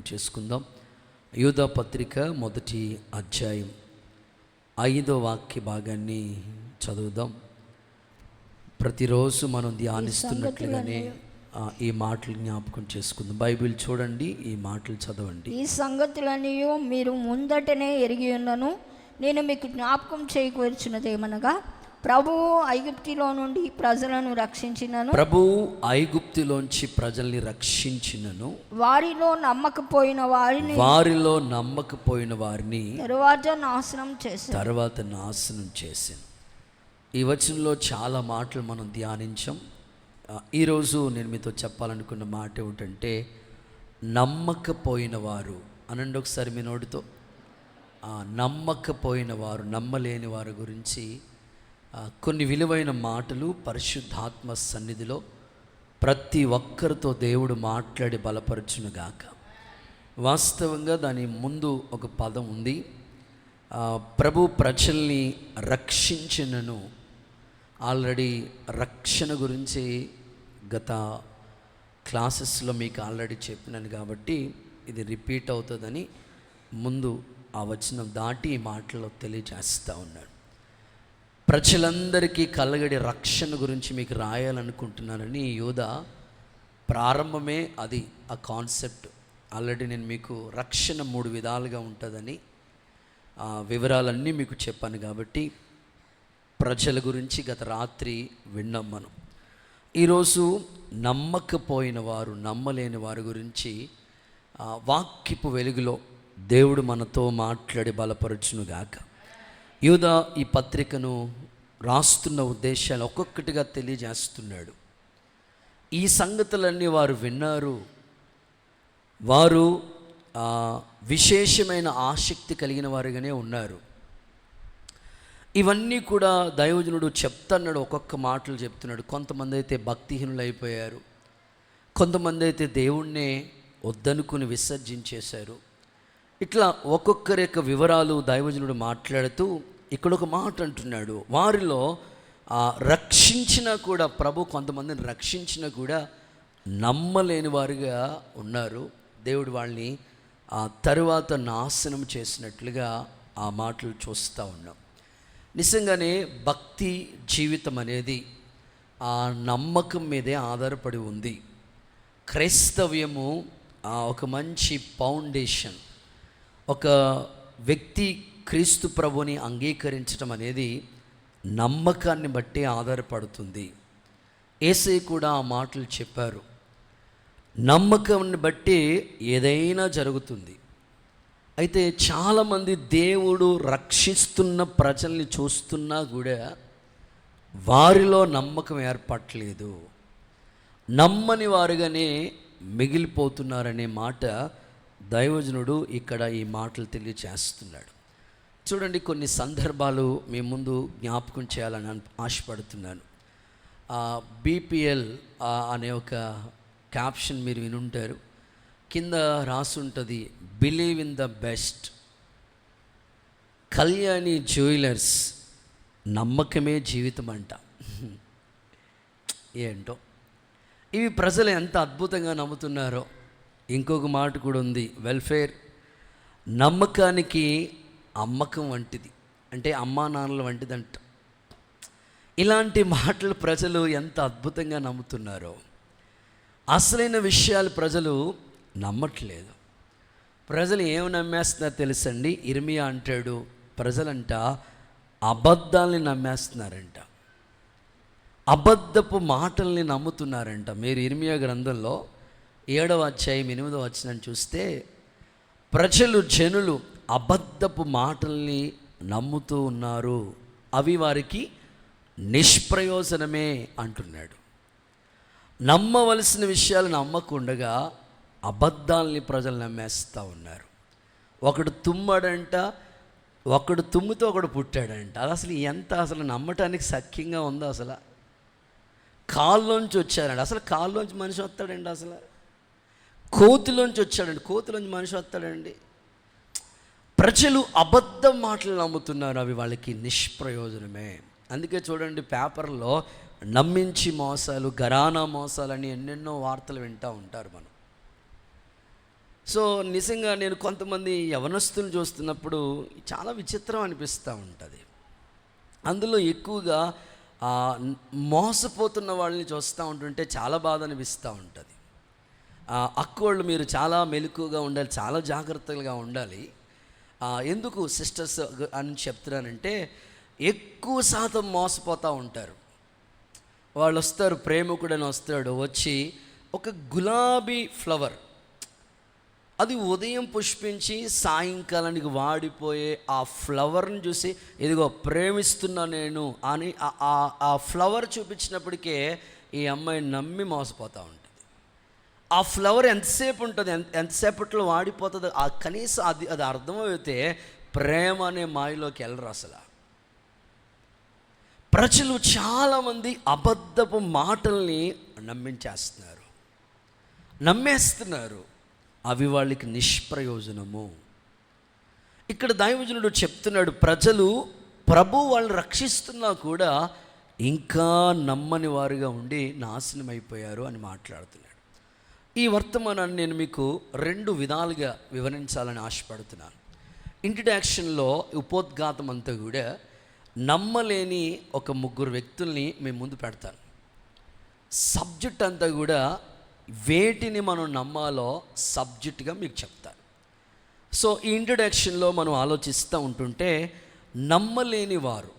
చేసుకుందాం. యూదా పత్రిక 1వ అధ్యాయం 5వ వాక్య భాగాన్ని చదువుదాం. ప్రతిరోజు మనం ధ్యానిస్తున్నట్లుగానే ఈ మాటలు జ్ఞాపకం చేసుకుందాం. బైబిల్ చూడండి, ఈ మాటలు చదవండి. ఈ సంగతులన్నీ మీరు ముందటనే ఎరిగి ఉన్నను, నేను మీకు జ్ఞాపకం చేయకూర్చున్నదేమనగా, ప్రభువు ఐగుప్తులో నుండి ప్రజలను రక్షించినను, ప్రభువు ఐగుప్తులోంచి ప్రజల్ని రక్షించినను, వారిలో నమ్మకపోయిన వారిని తరువాత నాశనం చేశాను. ఈ వచనంలో చాలా మాటలు మనం ధ్యానించాం. ఈరోజు నేను మీతో చెప్పాలనుకున్న మాట ఏమిటంటే, నమ్మకపోయిన వారు అనండి ఒకసారి మీ నోటితో. నమ్మకపోయిన వారు, నమ్మలేని వారి గురించి కొన్ని విలువైన మాటలు పరిశుద్ధాత్మ సన్నిధిలో ప్రతి ఒక్కరితో దేవుడు మాట్లాడి బలపరచునుగాక. వాస్తవంగా దాని ముందు ఒక పదం ఉంది. ప్రభు ప్రజల్ని రక్షించినను. ఆల్రెడీ రక్షణ గురించి గత క్లాసెస్లో మీకు ఆల్రెడీ చెప్పినాను కాబట్టి ఇది రిపీట్ అవుతుందని ముందు ఆ వచనం దాటి ఈ మాటలో తెలియజేస్తూ ఉన్నాడు. ప్రజలందరికీ కలగడి రక్షణ గురించి మీకు రాయాలనుకుంటున్నానని యూదా ప్రారంభమే అది, ఆ కాన్సెప్ట్. ఆల్రెడీ నేను మీకు రక్షణ 3 విధాలుగా ఉంటుందని వివరాలన్నీ మీకు చెప్పాను కాబట్టి ప్రజల గురించి గత రాత్రి విన్నాం మనం. ఈరోజు నమ్మకపోయిన వారు, నమ్మలేని వారి గురించి వాక్యపు వెలుగులో దేవుడు మనతో మాట్లాడి బలపరచునుగాక. యూదా ఈ పత్రికను రాస్తున్న ఉద్దేశాలు ఒక్కొక్కటిగా తెలియజేస్తున్నాడు. ఈ సంగతులన్నీ వారు విన్నారు. వారు విశేషమైన ఆసక్తి కలిగిన వారుగానే ఉన్నారు. ఇవన్నీ కూడా దైవజనుడు చెప్తున్నాడు, ఒక్కొక్క మాటలు చెప్తున్నాడు. కొంతమంది అయితే భక్తిహీనులు అయిపోయారు, కొంతమంది అయితే దేవుణ్ణే వద్దనుకుని విసర్జించేశారు. ఇట్లా ఒక్కొక్కరి యొక్క వివరాలు దైవజనుడు మాట్లాడుతూ ఇక్కడ ఒక మాట అంటున్నాడు. వారిలో రక్షించినా కూడా, ప్రభు కొంతమందిని రక్షించినా కూడా నమ్మలేని వారుగా ఉన్నారు. దేవుడు వాళ్ళని తరువాత నాశనం చేసినట్లుగా ఆ మాటలు చూస్తూ ఉన్నాం. నిజంగానే భక్తి జీవితం అనేది ఆ నమ్మకం మీదే ఆధారపడి ఉంది. క్రైస్తవ్యము ఒక మంచి ఫౌండేషన్. ఒక వ్యక్తి క్రీస్తు ప్రభుని అంగీకరించడం అనేది నమ్మకాన్ని బట్టి ఆధారపడుతుంది. యేసయ్య కూడా ఆ మాటలు చెప్పారు. నమ్మకాన్ని బట్టి ఏదైనా జరుగుతుంది. అయితే చాలామంది దేవుడు రక్షిస్తున్న ప్రజల్ని చూస్తున్నా కూడా వారిలో నమ్మకం ఏర్పడలేదు, నమ్మని వారుగానే మిగిలిపోతున్నారనే మాట దైవజనుడు ఇక్కడ ఈ మాటలు తెలియచేస్తున్నాడు. చూడండి, కొన్ని సందర్భాలు మీ ముందు జ్ఞాపకం చేయాలని ఆశపడుతున్నాను. బీపీఎల్ అనే ఒక క్యాప్షన్ మీరు వినుంటారు. కింద రాసుంటుంది, believe in the best. Kalyani jewellers, నమ్మకమే జీవితం అంట. ఏంటో ఇవి ప్రజలు ఎంత అద్భుతంగా నమ్ముతున్నారో. ఇంకొక మాట కూడా ఉంది, వెల్ఫేర్. నమ్మకానికి అమ్మకం వంటిది, అంటే అమ్మా నాన్నల వంటిదంట. ఇలాంటి మాటలు ప్రజలు ఎంత అద్భుతంగా నమ్ముతున్నారో. అసలైన విషయాలు ప్రజలు నమ్మట్లేదు. ప్రజలు ఏమి నమ్మేస్తున్నారు తెలుసండి? ఇర్మియా అంటాడు, ప్రజలంట అబద్ధాలని నమ్మేస్తున్నారంట, అబద్ధపు మాటల్ని నమ్ముతున్నారంట. మీరు ఇర్మియా గ్రంథంలో 7వ అధ్యాయం 8వ వచనం చూస్తే, జనులు అబద్ధపు మాటల్ని నమ్ముతూ ఉన్నారు, అవి వారికి నిష్ప్రయోజనమే అంటున్నాడు. నమ్మవలసిన విషయాలు నమ్మకుండగా అబద్ధాలని ప్రజలు నమ్మేస్తూ ఉన్నారు. ఒకడు తుమ్మాడంట, ఒకడు తుమ్ముతో ఒకడు పుట్టాడంట. అది అసలు ఎంత, అసలు నమ్మటానికి సఖ్యంగా ఉందో? అసలు కాళ్ళలోంచి వచ్చారండి, అసలు కాళ్ళలోంచి మనిషి వస్తాడండి? అసలు కోతిలోంచి వచ్చాడండి, కోతిలోంచి మనిషి వస్తాడండి? ప్రజలు అబద్ధం మాటలు నమ్ముతున్నారు, అవి వాళ్ళకి నిష్ప్రయోజనమే. అందుకే చూడండి, పేపర్లో నమ్మించి మోసాలు, ఘరానా మోసాలని ఎన్నెన్నో వార్తలు వింటూ ఉంటారు మనం. సో నిజంగా నేను కొంతమంది యవనస్తులు చూస్తున్నప్పుడు చాలా విచిత్రం అనిపిస్తూ ఉంటుంది. అందులో ఎక్కువగా మోసపోతున్న వాళ్ళని చూస్తూ ఉంటుంటే చాలా బాధ అనిపిస్తూ ఉంటుంది. అక్కోళ్ళు మీరు చాలా మెలకుగా ఉండాలి, చాలా జాగ్రత్తగా ఉండాలి. ఎందుకు సిస్టర్స్ అని చెప్తున్నానంటే, ఎక్కువ శాతం మోసపోతూ ఉంటారు. వాళ్ళు వస్తారు, ప్రేమికుడని వస్తాడు, వచ్చి ఒక గులాబీ ఫ్లవర్ అది ఉదయం పుష్పించి సాయంకాలానికి వాడిపోయే ఆ ఫ్లవర్ని చూసి ఇదిగో ప్రేమిస్తున్నా నేను అని ఆ ఫ్లవర్ చూపించినప్పటికే ఈ అమ్మాయి నమ్మి మోసపోతూ ఉంటుంది. ఆ ఫ్లవర్ ఎంతసేపు ఉంటుంది, ఎంతసేపట్లో వాడిపోతుంది, కనీసం అది అర్థమైతే ప్రేమ అనే మాయలోకి వెళ్ళరు అసలు. ప్రజలు చాలామంది అబద్ధపు మాటల్ని నమ్మేస్తున్నారు. అవి వాళ్ళకి నిష్ప్రయోజనము. ఇక్కడ దైవజనుడు చెప్తున్నాడు, ప్రజలు ప్రభు వాళ్ళని రక్షిస్తున్నా కూడా ఇంకా నమ్మని వారుగా ఉండి నాశనం అయిపోయారు అని మాట్లాడుతున్నాడు. ఈ వర్తమానాన్ని నేను మీకు 2 విధాలుగా వివరించాలని ఆశపడుతున్నాను. ఇంట్రడక్షన్లో ఉపోద్ఘాతం అంతా కూడా నమ్మలేని ఒక 3 వ్యక్తుల్ని మేము ముందు పెడతాను. సబ్జెక్ట్ అంతా కూడా వేటిని మనం నమ్మాలో సబ్జెక్ట్గా మీకు చెప్తాను. సో ఈ ఇంట్రడక్షన్లో మనం ఆలోచిస్తూ ఉంటుంటే, నమ్మలేని వారు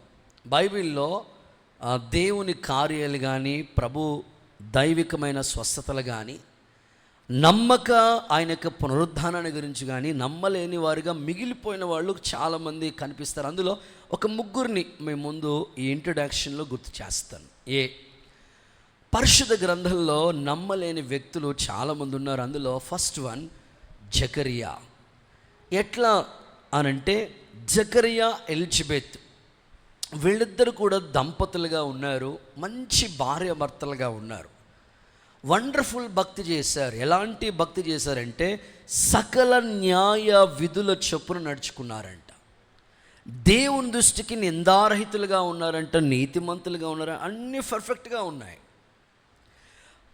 బైబిల్లో దేవుని కార్యాలు కానీ, ప్రభు దైవికమైన స్వస్థతలు కానీ, నమ్మక ఆయన యొక్క పునరుద్ధానాన్ని గురించి కానీ నమ్మలేని వారిగా మిగిలిపోయిన వాళ్ళు చాలామంది కనిపిస్తారు. అందులో ఒక 3 మేము ముందు ఈ ఇంట్రడక్షన్లో గుర్తు చేస్తాను. పరిశుద్ధ గ్రంథంలో నమ్మలేని వ్యక్తులు చాలామంది ఉన్నారు. అందులో ఫస్ట్ వన్ జకరియా. ఎట్లా అనంటే, జకరియా ఎలిజబెత్ వీళ్ళిద్దరు కూడా దంపతులుగా ఉన్నారు, మంచి భార్యాభర్తలుగా ఉన్నారు. వండర్ఫుల్ భక్తి చేశారు. ఎలాంటి భక్తి చేశారంటే, సకల న్యాయ విధుల చొప్పున నడుచుకున్నారంట. దేవుని దృష్టికి నిందారహితులుగా ఉన్నారంట, నీతిమంతులుగా ఉన్నారు, అన్నీ పర్ఫెక్ట్గా ఉన్నాయి.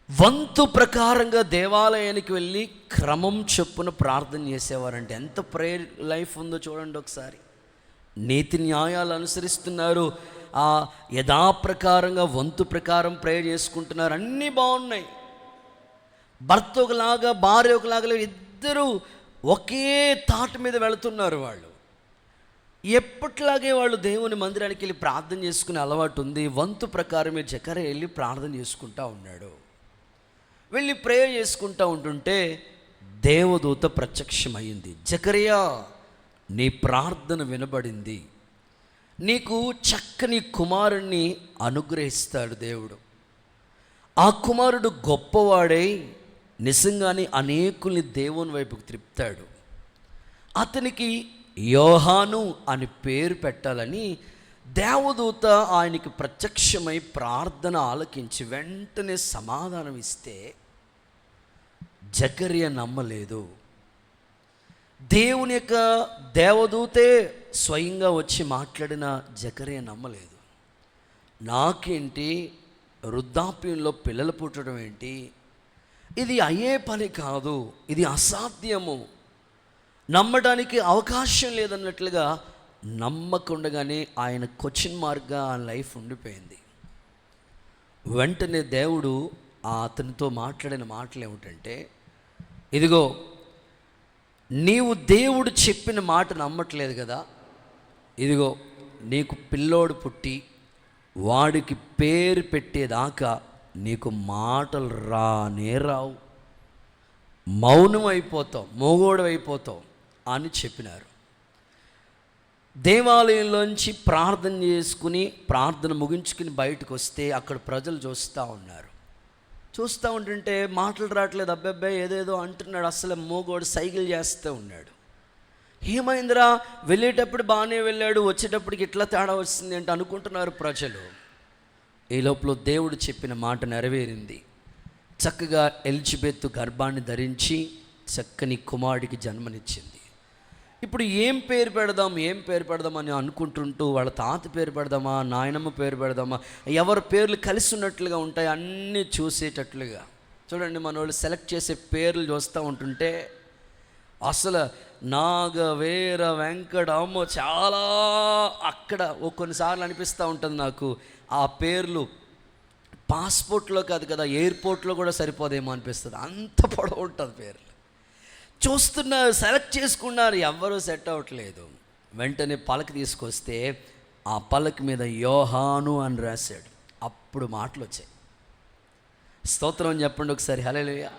వంతు ప్రకారంగా దేవాలయానికి వెళ్ళి క్రమం చొప్పున ప్రార్థన చేసేవారంటే, ఎంత ప్రేయర్ లైఫ్ ఉందో చూడండి ఒకసారి. నీతి న్యాయాలు అనుసరిస్తున్నారు, యథాప్రకారంగా వంతు ప్రకారం ప్రేయర్ చేసుకుంటున్నారు, అన్నీ బాగున్నాయి. భర్త ఒకలాగా భార్య ఒకలాగా ఇద్దరు ఒకే తాటి మీద వెళుతున్నారు. వాళ్ళు ఎప్పట్లాగే వాళ్ళు దేవుని మందిరానికి వెళ్ళి ప్రార్థన చేసుకునే అలవాటు ఉంది. వంతు ప్రకారమే జకరియా వెళ్ళి ప్రార్థన చేసుకుంటూ ఉన్నాడు. వెళ్ళి ప్రేయర్ చేసుకుంటూ ఉంటుంటే దేవదూత ప్రత్యక్షమైంది. జకరియా, నీ ప్రార్థన వినబడింది, నీకు చక్కని కుమారుణ్ణి అనుగ్రహిస్తాడు దేవుడు. ఆ కుమారుడు గొప్పవాడై నిజంగానే అనేకుల్ని దేవుని వైపుకు త్రిప్పుతాడు. అతనికి యోహాను అని పేరు పెట్టాలని దేవదూత ఆయనకి ప్రత్యక్షమై ప్రార్థన ఆలకించి వెంటనే సమాధానం ఇస్తే జకరియా నమ్మలేదు. దేవుని యొక్క దేవదూతే స్వయంగా వచ్చి మాట్లాడిన జకరియా నమ్మలేదు. నాకేంటి, వృద్ధాప్యంలో పిల్లలు పుట్టడం ఏంటి, ఇది అయ్యే పని కాదు, ఇది అసాధ్యము, నమ్మడానికి అవకాశం లేదన్నట్లుగా నమ్మకుండగానే ఆయన క్వశ్చన్ మార్క్గా ఆ లైఫ్ ఉండిపోయింది. వెంటనే దేవుడు అతనితో మాట్లాడిన మాటలు ఏమిటంటే, ఇదిగో నీవు దేవుడు చెప్పిన మాట నమ్మట్లేదు కదా, ఇదిగో నీకు పిల్లోడు పుట్టి వాడికి పేరు పెట్టేదాకా నీకు మాటలు రావు, మౌనం అయిపోతావు, మోగోడు అయిపోతావు అని చెప్పినారు. దేవాలయంలోంచి ప్రార్థన చేసుకుని ప్రార్థన ముగించుకుని బయటకు వస్తే అక్కడ ప్రజలు చూస్తూ ఉంటుంటే మాటలు రావట్లేదు, అబ్బాయి ఏదేదో అంటున్నాడు, అసలు మోగోడు సైకిల్ చేస్తూ ఉన్నాడు. ఏమైందిరా, వెళ్ళేటప్పుడు బాగానే వెళ్ళాడు, వచ్చేటప్పటికి ఇట్లా తేడా వస్తుంది అంటే అనుకుంటున్నారు ప్రజలు. ఈ లోపల దేవుడు చెప్పిన మాట నెరవేరింది. చక్కగా ఎలిజబెత్ గర్భాన్ని ధరించి చక్కని కుమారుడికి జన్మనిచ్చింది. ఇప్పుడు ఏం పేరు పెడదాం అని అనుకుంటుంటూ వాళ్ళ తాత పేరు పెడదామా, నాయనమ్మ పేరు పెడదామా, ఎవరి పేర్లు కలిసి ఉన్నట్లుగా ఉంటాయి అన్నీ చూసేటట్లుగా. చూడండి, మన వాళ్ళు సెలెక్ట్ చేసే పేర్లు చూస్తూ ఉంటుంటే అసలు నాగ వీర వెంకట అమ్మో చాలా అక్కడ కొన్నిసార్లు అనిపిస్తూ ఉంటుంది నాకు, ఆ పేర్లు పాస్పోర్ట్లో కాదు కదా, ఎయిర్పోర్ట్లో కూడా సరిపోదేమో అనిపిస్తుంది, అంత పొడవు ఉంటుంది పేర్లు. చూస్తున్నారు, సెలెక్ట్ చేసుకున్నారు, ఎవ్వరూ సెట్ అవ్వట్లేదు. వెంటనే పలక తీసుకొస్తే ఆ పలక మీద యోహాను అని రాశాడు. అప్పుడు మాటలు వచ్చాయి. స్తోత్రం చెప్పండి ఒకసారి, హల్లెలూయా.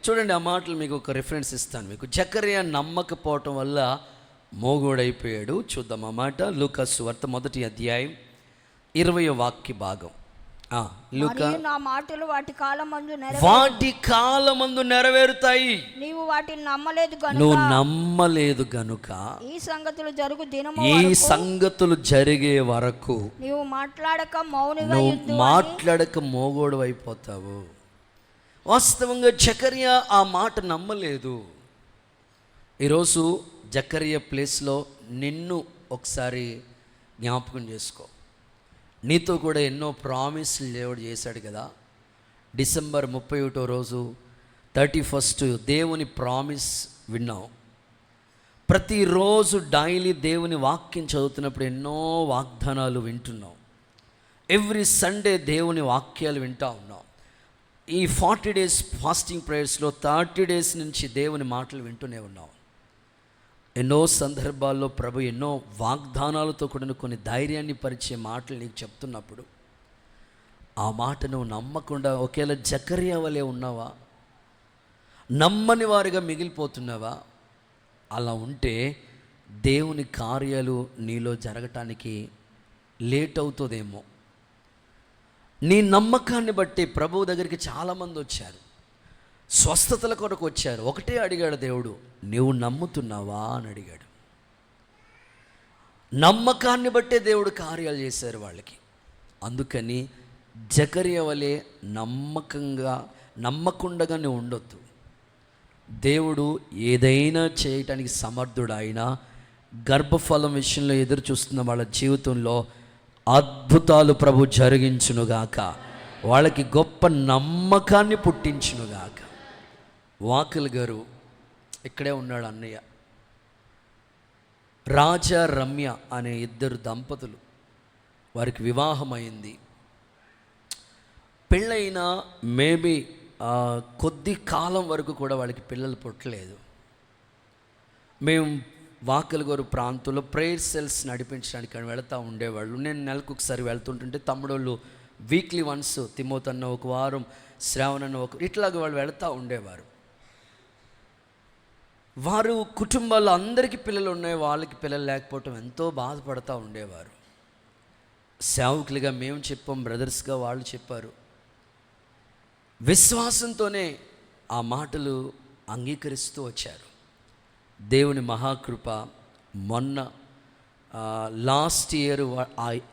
చూడండి, ఆ మాటలు మీకు ఒక రిఫరెన్స్ ఇస్తాను. మీకు జకర్యా నమ్మకపోవటం వల్ల మోగోడైపోయాడు. చూద్దాం ఆ మాట. లూకా సువార్త 1వ అధ్యాయం 20వ వాక్య భాగం. లూకా, నా మాటలు వాటి కాలమందు నెరవేరుతాయి. నీవు వాటిని నమ్మలేదు గనుక, నువ్వు నమ్మలేదు గనుక ఈ సంగతులు జరిగే వరకు నీవు మాట్లాడక మోగోడు అయిపోతావు. వాస్తవంగా జకర్యా ఆ మాట నమ్మలేదు. ఈరోజు జకర్యా ప్లేస్లో నిన్ను ఒకసారి జ్ఞాపకం చేసుకో. నీతో కూడా ఎన్నో ప్రామిస్లు దేవుడు చేశాడు కదా. డిసెంబర్ 31వ రోజు 31st దేవుని ప్రామిస్ విన్నాం. ప్రతిరోజు డైలీ దేవుని వాక్యం చదువుతున్నప్పుడు ఎన్నో వాగ్దానాలు వింటున్నాం. ఎవ్రీ సండే దేవుని వాక్యాలు వింటూ ఉన్నాం. ఈ 40 days ఫాస్టింగ్ ప్రేయర్స్లో 30 days నుంచి దేవుని మాటలు వింటూనే ఉన్నాం. ఎన్నో సందర్భాల్లో ప్రభు ఎన్నో వాగ్దానాలతో కూడిన కొన్ని ధైర్యాన్ని పరిచే మాటలు నీకు చెప్తున్నప్పుడు ఆ మాట నువ్వు నమ్మకుండా ఒకేలా జకర్యా వలె ఉన్నావా? నమ్మని వారిగా మిగిలిపోతున్నావా? అలా ఉంటే దేవుని కార్యాలు నీలో జరగటానికి లేట్ అవుతుందేమో. నీ నమ్మకాన్ని బట్టి ప్రభువు దగ్గరికి చాలామంది వచ్చారు, స్వస్థతల కొరకు వచ్చారు. ఒకటే అడిగాడు దేవుడు, నువ్వు నమ్ముతున్నావా అని అడిగాడు. నమ్మకాన్ని బట్టే దేవుడు కార్యాలు చేశారు వాళ్ళకి. అందుకని జకర్యా వలె నమ్మకుండగా నువ్వు ఉండొద్దు. దేవుడు ఏదైనా చేయటానికి సమర్థుడు. ఆయన గర్భఫలం విషయంలో ఎదురు చూస్తున్న వాళ్ళ జీవితంలో అద్భుతాలు ప్రభు జరిగించునుగాక, వాళ్ళకి గొప్ప నమ్మకాన్ని పుట్టించునుగాక. వాకిల్ గారు ఇక్కడే ఉన్నాడు. అన్నయ్య రాజా రమ్య అనే 2 దంపతులు, వారికి వివాహమైంది. పెళ్ళైన మేబీ కొద్ది కాలం వరకు కూడా వాళ్ళకి పిల్లలు పుట్టలేదు. మేము వాకిల్ గారు ప్రాంతంలో ప్రేయర్ సెల్స్ నడిపించడానికి వెళుతూ ఉండేవాళ్ళు. నేను నెలకు ఒకసారి వెళ్తుంటుంటే తమ్ముడోళ్ళు వీక్లీ వన్స్, తిమోతన్న ఒక వారం, శ్రావణన్న ఇట్లాగ వాళ్ళు వెళుతూ ఉండేవారు. వారు కుటుంబాల్లో అందరికీ పిల్లలు ఉన్నాయి, వాళ్ళకి పిల్లలు లేకపోవటం ఎంతో బాధపడుతూ ఉండేవారు. సేవకులుగా మేము చెప్పాం, బ్రదర్స్గా వాళ్ళు చెప్పారు. విశ్వాసంతోనే ఆ మాటలు అంగీకరిస్తూ వచ్చారు. దేవుని మహాకృప. మొన్న లాస్ట్ ఇయర్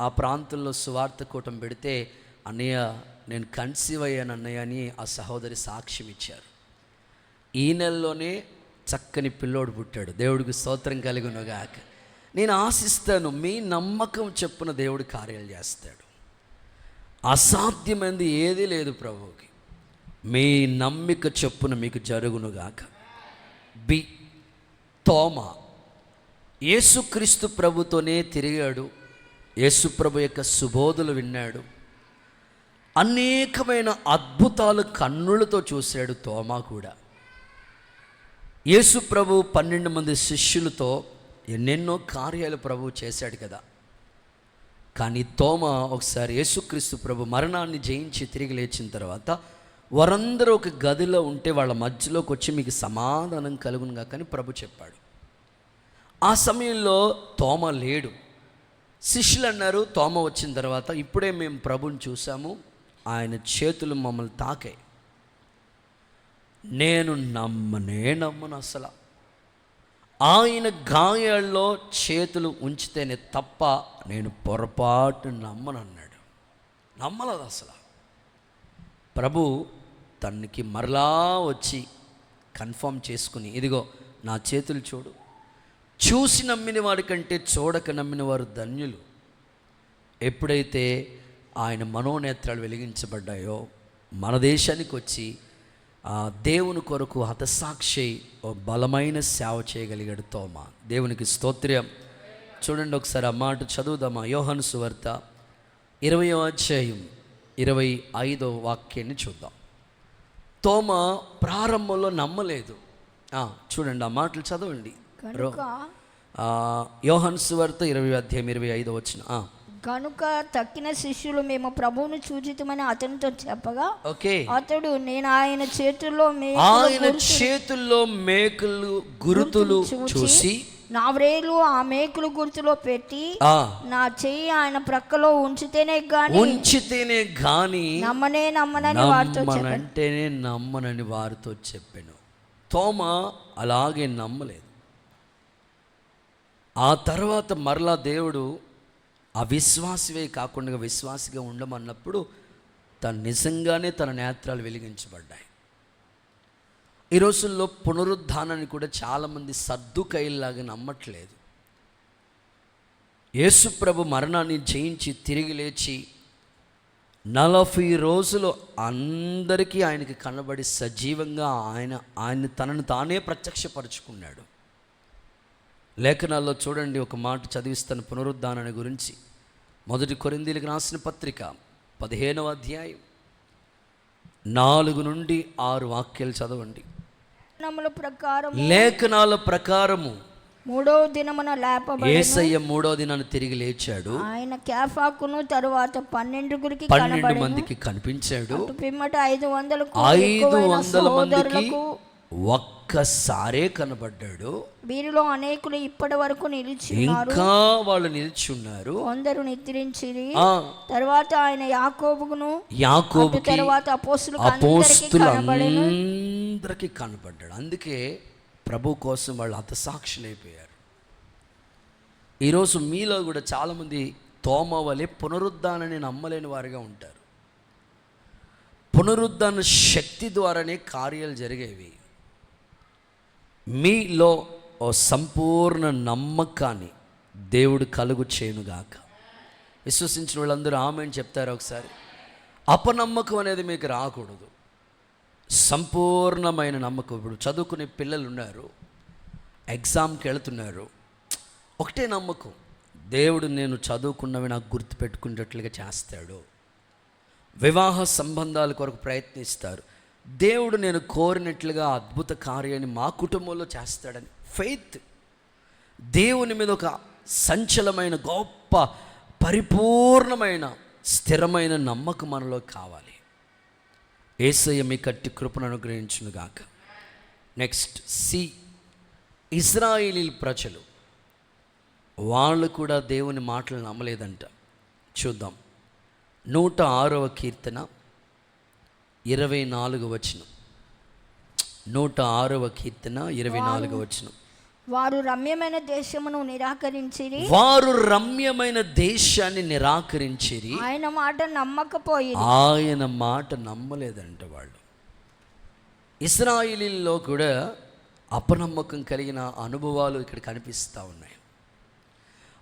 ఆ ప్రాంతంలో సువార్త కూటం పెడితే, అన్నయ్య నేను కన్సీవ్ అయ్యాను అన్నయ్య అని ఆ సహోదరి సాక్ష్యం ఇచ్చారు. ఈ నెలలోనే చక్కని పిల్లోడు పుట్టాడు. దేవుడికి స్తోత్రం కలుగునుగాక. నేను ఆశిస్తాను మీ నమ్మకం చొప్పున దేవుడు కార్యాలు చేస్తాడు. అసాధ్యమైనది ఏదీ లేదు ప్రభువుకి. మీ నమ్మిక చొప్పున మీకు జరుగునుగాక. తోమా యేసుక్రీస్తు ప్రభుతోనే తిరిగాడు. యేసు ప్రభు యొక్క సుబోధులు విన్నాడు. అనేకమైన అద్భుతాలు కన్నులతో చూశాడు తోమా కూడా. యేసు ప్రభు 12 మంది శిష్యులతో ఎన్నెన్నో కార్యాలు ప్రభు చేశాడు కదా. కానీ తోమా ఒకసారి యేసుక్రీస్తు ప్రభు మరణాన్ని జయించి తిరిగి లేచిన తర్వాత వారందరూ ఒక గదిలో ఉంటే వాళ్ళ మధ్యలోకి వచ్చి మీకు సమాధానం కలుగునుగా కానీ ప్రభు చెప్పాడు. ఆ సమయంలో తోమా లేడు. శిష్యులు అన్నారు తోమా వచ్చిన తర్వాత, ఇప్పుడే మేము ప్రభుని చూసాము, ఆయన చేతులు మమ్మల్ని తాకాయి. నేను నమ్మను అసలు. ఆయన గాయాల్లో చేతులు ఉంచితేనే తప్ప నేను పొరపాటు నమ్మను అన్నాడు. నమ్మలేదు అసలు. ప్రభు తనకి మరలా వచ్చి కన్ఫర్మ్ చేసుకుని, ఇదిగో నా చేతులు చూడు, చూసి నమ్మిన వారి కంటే చూడక నమ్మిన వారు ధన్యులు. ఎప్పుడైతే ఆయన మనోనేత్రాలు వెలిగించబడ్డాయో మన దేశానికి వచ్చి దేవుని కొరకు హతసాక్షి ఓ బలమైన సేవ చేయగలిగాడు తోమా. దేవునికి స్తోత్రం. చూడండి ఒకసారి ఆ మాట చదువుదామా. యోహాను సువార్త 20వ అధ్యాయం 25వ వాక్యాన్ని చూద్దాం. తోమా ప్రారంభంలో నమ్మలేదు. చూడండి ఆ మాటలు చదవండి. యోహాను సువార్త 20వ అధ్యాయం 25వ వచనం. కనుక తక్కిన శిష్యులు మేము ప్రభువును చూచితమని అతనితో చెప్పగా, ఓకే, అతడు నేను ఆయన చేతుల్లో మేకులు గురుతులు చూసి నా వ్రేలు ఆ మేకులు గుర్తులో పెట్టి నా చెయ్యి ఆయన ప్రక్కలో ఉంచితేనే గాని నమ్మనని వారితో చెప్పాను. తోమా అలాగే నమ్మలేదు. ఆ తర్వాత మరలా దేవుడు అవిశ్వాసివే కాకుండా విశ్వాసిగా ఉండమన్నప్పుడు తను నిజంగానే తన నేత్రాలు వెలిగించబడ్డాయి. ఈ రోజుల్లో పునరుద్ధానాన్ని కూడా చాలామంది సద్దుకైల్లాగా నమ్మట్లేదు. యేసుప్రభు మరణాన్ని జయించి తిరిగి లేచి 40 రోజులు అందరికీ ఆయనకి కనబడి సజీవంగా ఆయన తనను తానే ప్రత్యక్షపరుచుకున్నాడు. లేఖనాల్లో చూడండి, ఒక మాట చదివిస్తాను పునరుద్ధానాన్ని గురించి. 1 కొరింథీయులకు రాసిన పత్రిక 15వ అధ్యాయం 4 నుండి 6 వాక్యాలు చదవండి. లేఖనాల ప్రకారము 3వ దినమున లేపబడెను. యేసయ్య 3వ దినాన తిరిగి లేచాడు. ఆయన కేఫాకును తరువాత 12 మందికి కనిపించాడు. పిమ్మట 500 మందికి ఒక్కసారే కనబడ్డాడు. వీరిలో అనేకులు ఇప్పటి వరకు నిలిచి ఇంకా వాళ్ళు నిలిచి ఉన్నారు. కొందరు నిద్రించిరి. తర్వాత ఆయన యాకోబును తర్వాత అపోస్తులందరికీ కనబడ్డాడు. అందుకే ప్రభు కోసం వాళ్ళు హతసాక్షులైపోయారు. ఈరోజు మీలో కూడా చాలామంది తోమా వలె పునరుద్ధానాన్ని నమ్మలేని వారిగా ఉంటారు. పునరుద్ధాన శక్తి ద్వారానే కార్యాలు జరిగేవి. మీలో ఓ సంపూర్ణ నమ్మకాన్ని దేవుడు కలుగు చేయునుగాక. విశ్వసించిన వాళ్ళందరూ ఆమేన్ చెప్తారు ఒకసారి. అపనమ్మకం అనేది మీకు రాకూడదు. సంపూర్ణమైన నమ్మకం. ఇప్పుడు చదువుకునే పిల్లలు ఉన్నారు, ఎగ్జామ్కి వెళుతున్నారు, ఒకటే నమ్మకం, దేవుడు నేను చదువుకున్నవి నాకు గుర్తుపెట్టుకునేటట్లుగా చేస్తాడు. వివాహ సంబంధాల కొరకు ప్రయత్నిస్తారు, దేవుడు నేను కోరినట్లుగా అద్భుత కార్యాన్ని మా కుటుంబంలో చేస్తాడని ఫెయిత్. దేవుని మీద ఒక సంచలమైన గొప్ప పరిపూర్ణమైన స్థిరమైన నమ్మకం మనలో కావాలి. యేసయ్య మీ కట్టి కృపను అనుగ్రహించునుగాక. నెక్స్ట్ ఇశ్రాయేలీ ప్రజలు వాళ్ళు కూడా దేవుని మాటలు నమ్మలేదంట. చూద్దాం. 106వ కీర్తన 24వ వచనం. 106వ కీర్తన 24వ వచనం. వారు రమ్యమైన దేశమును నిరాకరించిరి. వారు రమ్యమైన దేశాన్ని నిరాకరించిరి. ఆయన మాట నమ్మకపోయి. ఆయన మాట నమ్మలేదంట వాళ్ళు. ఇశ్రాయేలీల్లో కూడా అపనమ్మకం కలిగిన అనుభవాలు ఇక్కడ కనిపిస్తూ ఉన్నాయి.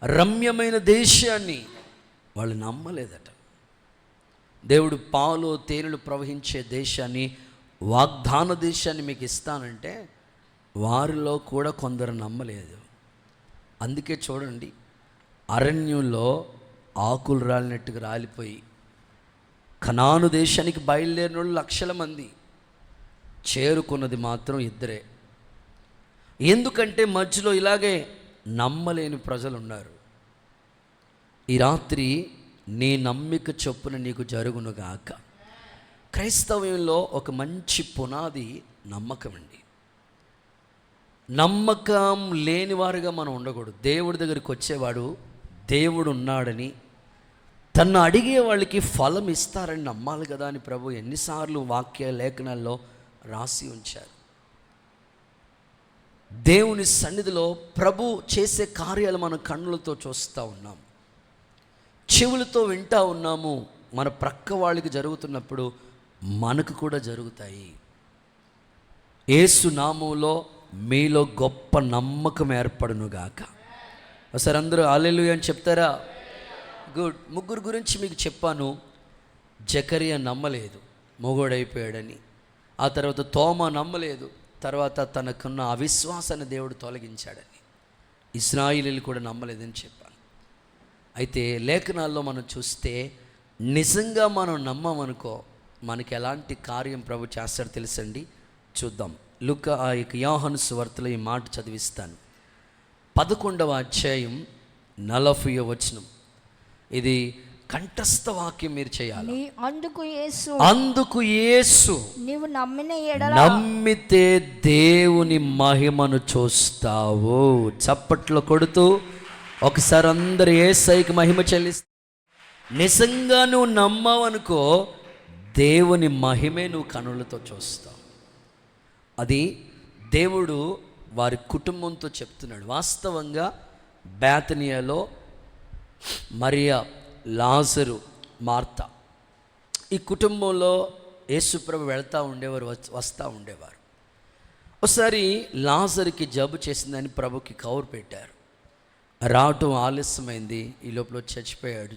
రమ్యమైన దేశాన్ని వాళ్ళు నమ్మలేదట. దేవుడు పాలు తేనెలు ప్రవహించే దేశాన్ని, వాగ్దాన దేశాన్ని మీకు ఇస్తానంటే వారిలో కూడా కొందరు నమ్మలేదు. అందుకే చూడండి, అరణ్యంలో ఆకులు రాలినట్టుగా రాలిపోయి కనాను దేశానికి బయలుదేరిన వాళ్ళు లక్షల మంది, చేరుకున్నది మాత్రం 2. ఎందుకంటే మధ్యలో ఇలాగే నమ్మలేని ప్రజలు ఉన్నారు. ఈ రాత్రి నీ నమ్మిక చొప్పున నీకు జరుగునుగాక. క్రైస్తవ్యంలో ఒక మంచి పునాది నమ్మకం అండి. నమ్మకం లేనివారుగా మనం ఉండకూడదు. దేవుడి దగ్గరికి వచ్చేవాడు దేవుడు ఉన్నాడని, తన్ను అడిగే వాళ్ళకి ఫలం ఇస్తారని నమ్మాలి కదా అని ప్రభు ఎన్నిసార్లు వాక్య లేఖనాల్లో రాసి ఉంచారు. దేవుని సన్నిధిలో ప్రభు చేసే కార్యాలు మన కన్నులతో చూస్తూ ఉన్నాం, చెవులతో వింటూ ఉన్నాము. మన ప్రక్క వాళ్ళకి జరుగుతున్నప్పుడు మనకు కూడా జరుగుతాయి. యేసు నామములో మీలో గొప్ప నమ్మకం ఏర్పడునుగాక. ఒకసారి అందరూ హల్లెలూయా అని చెప్తారా? గుడ్. 3 గురించి మీకు చెప్పాను. జకరియా నమ్మలేదు, మొగోడైపోయాడని. ఆ తర్వాత తోమ నమ్మలేదు, తర్వాత తనకున్న అవిశ్వాసాన్ని దేవుడు తొలగించాడని. ఇశ్రాయేలీయులు కూడా నమ్మలేదని చెప్పాను. అయితే లేఖనాల్లో మనం చూస్తే నిజంగా మనం నమ్మమనుకో మనకి ఎలాంటి కార్యం ప్రభు చేస్తాడో తెలుసండి. చూద్దాం. యోహాను సువార్తలో ఈ మాట చదివిస్తాను. 11వ అధ్యాయం 40వ వచనం. ఇది కంఠస్థ వాక్యం, మీరు చేయాలి. అందుకు యేసు నీవు నమ్మితే దేవుని మహిమను చూస్తావు. చప్పట్లు కొడుతూ ఒకసారి అందరు యేసయ్యకి మహిమ చెల్లిస్తా. నిజంగా నువ్వు నమ్మావనుకో దేవుని మహిమే నువ్వు కనులతో చూస్తావు. అది దేవుడు వారి కుటుంబంతో చెప్తున్నాడు. వాస్తవంగా బేతనియాలో మరియా, లాజరు, మార్తా ఈ కుటుంబంలో యేసుప్రభు వెళ్తూ ఉండేవారు, వస్తూ ఉండేవారు. ఒకసారి లాజరుకి జబ్బు చేసిందని ప్రభుకి కౌరు పెట్టారు. రావటం ఆలస్యమైంది, ఈ లోపల చచ్చిపోయాడు.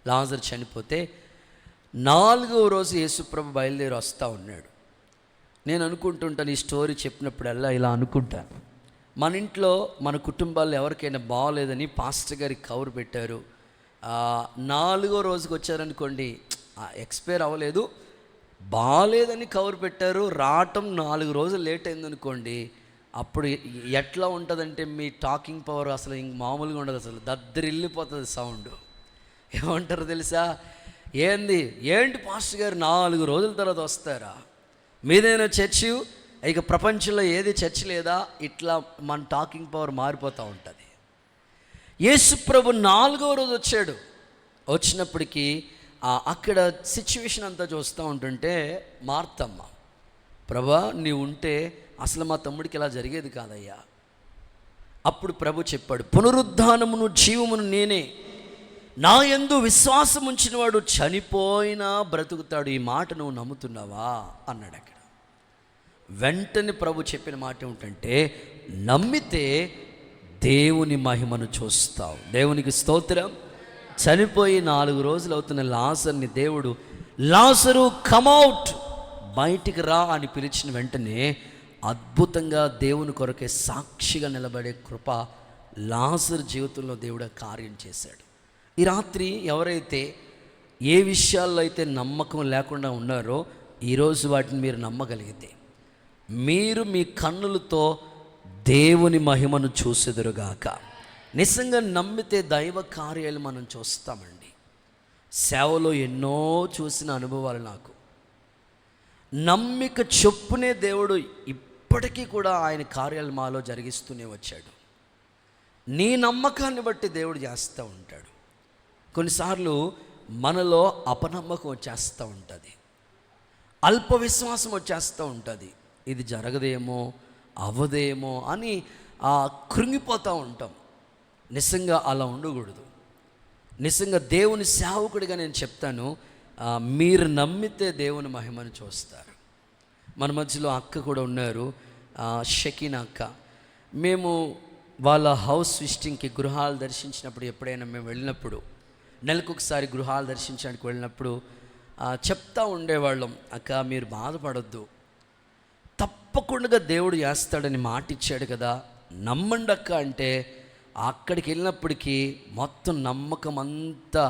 లాజరు చనిపోతే 4వ రోజు యేసుప్రభు బయలుదేరి వస్తూ ఉన్నాడు. నేను అనుకుంటుంటాను, ఈ స్టోరీ చెప్పినప్పుడల్లా ఇలా అనుకుంటాను, మన ఇంట్లో మన కుటుంబాల్లో ఎవరికైనా బాగోలేదని పాస్టర్ గారికి కౌరు పెట్టారు. 4వ రోజుకి వచ్చారనుకోండి, ఎక్స్పైర్ అవ్వలేదు, బాగలేదని కౌరు పెట్టారు, రావటం 4 రోజులు లేట్ అయిందనుకోండి, అప్పుడు ఎట్లా ఉంటుందంటే మీ టాకింగ్ పవర్ అసలు ఇంక మామూలుగా ఉండదు, అసలు దద్దరిల్లిపోతుంది సౌండ్. ఏమంటారు తెలుసా? ఏంటి పాస్టర్ గారు 4 రోజుల తర్వాత వస్తారా? మీదైనా చర్చి, ఇక ప్రపంచంలో ఏది చర్చి లేదా, ఇట్లా మన టాకింగ్ పవర్ మారిపోతూ ఉంటుంది. యేసుప్రభు 4వ రోజు వచ్చాడు. వచ్చినప్పటికీ అక్కడ సిచ్యువేషన్ అంతా చూస్తూ ఉంటుంటే మార్తమ్మ, ప్రభా నీవు ఉంటే అసలు మా తమ్ముడికి ఇలా జరిగేది కాదయ్యా. అప్పుడు ప్రభు చెప్పాడు, పునరుద్ధానమును జీవమును నేనే, నా యందు విశ్వాసం ఉంచినవాడు చనిపోయినా బ్రతుకుతాడు. ఈ మాట నువ్వు నమ్ముతున్నావా అన్నాడు. అక్కడ వెంటనే ప్రభు చెప్పిన మాట ఏమిటంటే, నమ్మితే దేవుని మహిమను చూస్తావు. దేవునికి స్తోత్రం. చనిపోయి 4 రోజులు అవుతున్న లాజర్ని దేవుడు, లాజరు కమ్అవుట్, బయటికి రా అని పిలిచిన వెంటనే అద్భుతంగా దేవుని కొరకే సాక్షిగా నిలబడే కృప లాజరు జీవితంలో దేవుడు కార్యం చేశాడు. ఈ రాత్రి ఎవరైతే ఏ విషయాల్లో అయితే నమ్మకం లేకుండా ఉన్నారో, ఈరోజు వాటిని మీరు నమ్మగలిగితే మీరు మీ కన్నులతో దేవుని మహిమను చూసెదురుగాక. నిజంగా నమ్మితే దైవ కార్యాలు మనం చూస్తామండి. సేవలో ఎన్నో చూసిన అనుభవాలు నాకు. నమ్మిక చొప్పునే దేవుడు ఇప్పటికీ కూడా ఆయన కార్యాలు మాలో జరిగిస్తూనే వచ్చాడు. నీ నమ్మకాన్ని బట్టి దేవుడు చేస్తూ ఉంటాడు. కొన్నిసార్లు మనలో అపనమ్మకం వచ్చేస్తూ ఉంటుంది, అల్ప విశ్వాసం వచ్చేస్తూ ఉంటుంది. ఇది జరగదేమో, అవ్వదేమో అని కృంగిపోతూ ఉంటాం. నిజంగా అలా ఉండకూడదు. నిజంగా దేవుని సేవకుడిగా నేను చెప్తాను, మీరు నమ్మితే దేవుని మహిమను చూస్తారు. మన మధ్యలో అక్క కూడా ఉన్నారు, షకీనా అక్క. మేము వాళ్ళ హౌస్ విజిటింగ్కి గృహాలు దర్శించినప్పుడు, ఎప్పుడైనా మేము వెళ్ళినప్పుడు, నెలకొకసారి గృహాలు దర్శించడానికి వెళ్ళినప్పుడు చెప్తా ఉండేవాళ్ళం, అక్క మీరు బాధపడొద్దు, తప్పకుండా దేవుడు చేస్తాడని మాట ఇచ్చాడు కదా, నమ్మండి అక్క అంటే, అక్కడికి వెళ్ళినప్పటికీ మొత్తం నమ్మకం అంతా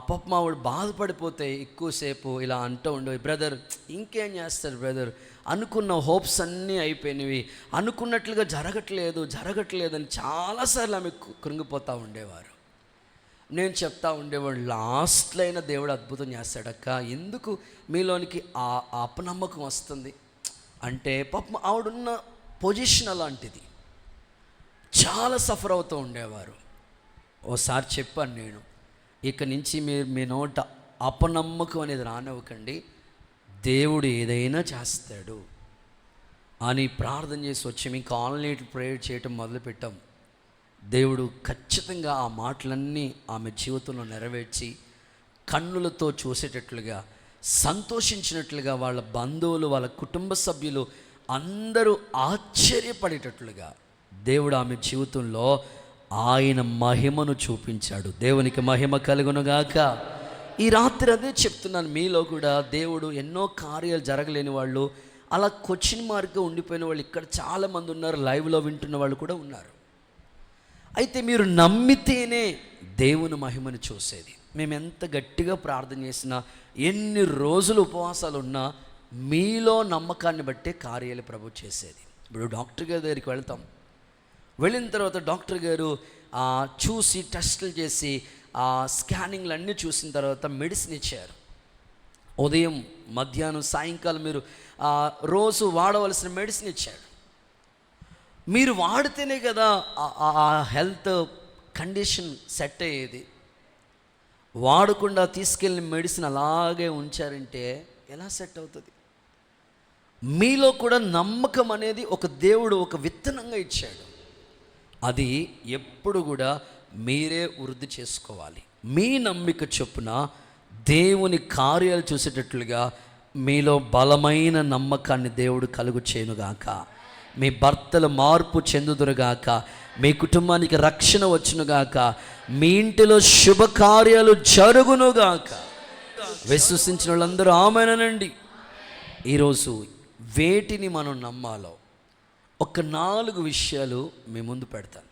పాపం ఆవిడ బాధపడిపోతే ఎక్కువసేపు ఇలా అంటూ ఉండేవి, బ్రదర్ ఇంకేం చేస్తారు బ్రదర్, అనుకున్న హోప్స్ అన్నీ అయిపోయినవి, అనుకున్నట్లుగా జరగట్లేదని చాలాసార్లు ఆమె కృంగిపోతూ ఉండేవారు. నేను చెప్తా ఉండేవాడు, లాస్ట్లో అయినా దేవుడు అద్భుతం చేస్తాడక్క, ఎందుకు మీలోనికి ఆ అపనమ్మకం వస్తుంది అంటే, పాపం ఆవిడున్న పొజిషన్ అలాంటిది, చాలా సఫర్ అవుతూ ఉండేవారు. ఓసారి చెప్పాను నేను, ఇక నుంచి మీరు మీ నోట అపనమ్మకం అనేది రానివ్వకండి, దేవుడు ఏదైనా చేస్తాడు అని ప్రార్థన చేసి వచ్చి ఇంకా ఆన్లైన్ ప్రేయర్ చేయటం మొదలుపెట్టాం. దేవుడు ఖచ్చితంగా ఆ మాటలన్నీ ఆమె జీవితంలో నెరవేర్చి కన్నులతో చూసేటట్లుగా, సంతోషించినట్లుగా, వాళ్ళ బంధువులు, వాళ్ళ కుటుంబ సభ్యులు అందరూ ఆశ్చర్యపడేటట్లుగా దేవుడు ఆమె జీవితంలో ఆయన మహిమను చూపించాడు. దేవునికి మహిమ కలుగునుగాక. ఈ రాత్రి అదే చెప్తున్నాను, మీలో కూడా దేవుడు ఎన్నో కార్యాలు జరగలేని వాళ్ళు, అలా క్వశ్చన్ మార్క్గా ఉండిపోయిన వాళ్ళు ఇక్కడ చాలామంది ఉన్నారు, లైవ్లో వింటున్న వాళ్ళు కూడా ఉన్నారు. అయితే మీరు నమ్మితేనే దేవుని మహిమను చూసేది. మేము ఎంత గట్టిగా ప్రార్థన చేసినా, ఎన్ని రోజులు ఉపవాసాలు ఉన్నా, మీలో నమ్మకాన్ని బట్టే కార్యాలు ప్రభు చేసేది. ఇప్పుడు డాక్టర్ గారి దగ్గరికి వెళ్తాం, వెళ్ళిన తర్వాత డాక్టర్ గారు చూసి టెస్టులు చేసి స్కానింగ్లు అన్నీ చూసిన తర్వాత మెడిసిన్ ఇచ్చారు. ఉదయం, మధ్యాహ్నం, సాయంకాలం మీరు రోజు వాడవలసిన మెడిసిన్ ఇచ్చాడు. మీరు వాడితేనే కదా ఆ హెల్త్ కండిషన్ సెట్ అయ్యేది. వాడకుండా తీసుకెళ్ళిన మెడిసిన్ అలాగే ఉంచారంటే ఎలా సెట్ అవుతుంది? మీలో కూడా నమ్మకం అనేది ఒక దేవుడు ఒక విత్తనంగా ఇచ్చాడు. అది ఎప్పుడు కూడా మీరే వృద్ధి చేసుకోవాలి. మీ నమ్మిక చొప్పున దేవుని కార్యాలు చూసేటట్లుగా మీలో బలమైన నమ్మకాన్ని దేవుడు కలుగు చేయునుగాక. మీ భర్తలు మార్పు చెందుదురుగాక, మీ కుటుంబానికి రక్షణ వచ్చునుగాక, మీ ఇంటిలో శుభకార్యాలు జరుగునుగాక. విశ్వసించిన వాళ్ళందరూ ఆమేనండి. ఈరోజు వేటిని మనం నమ్మాలో ఒక 4 విషయాలు మీ ముందు పెడతాను.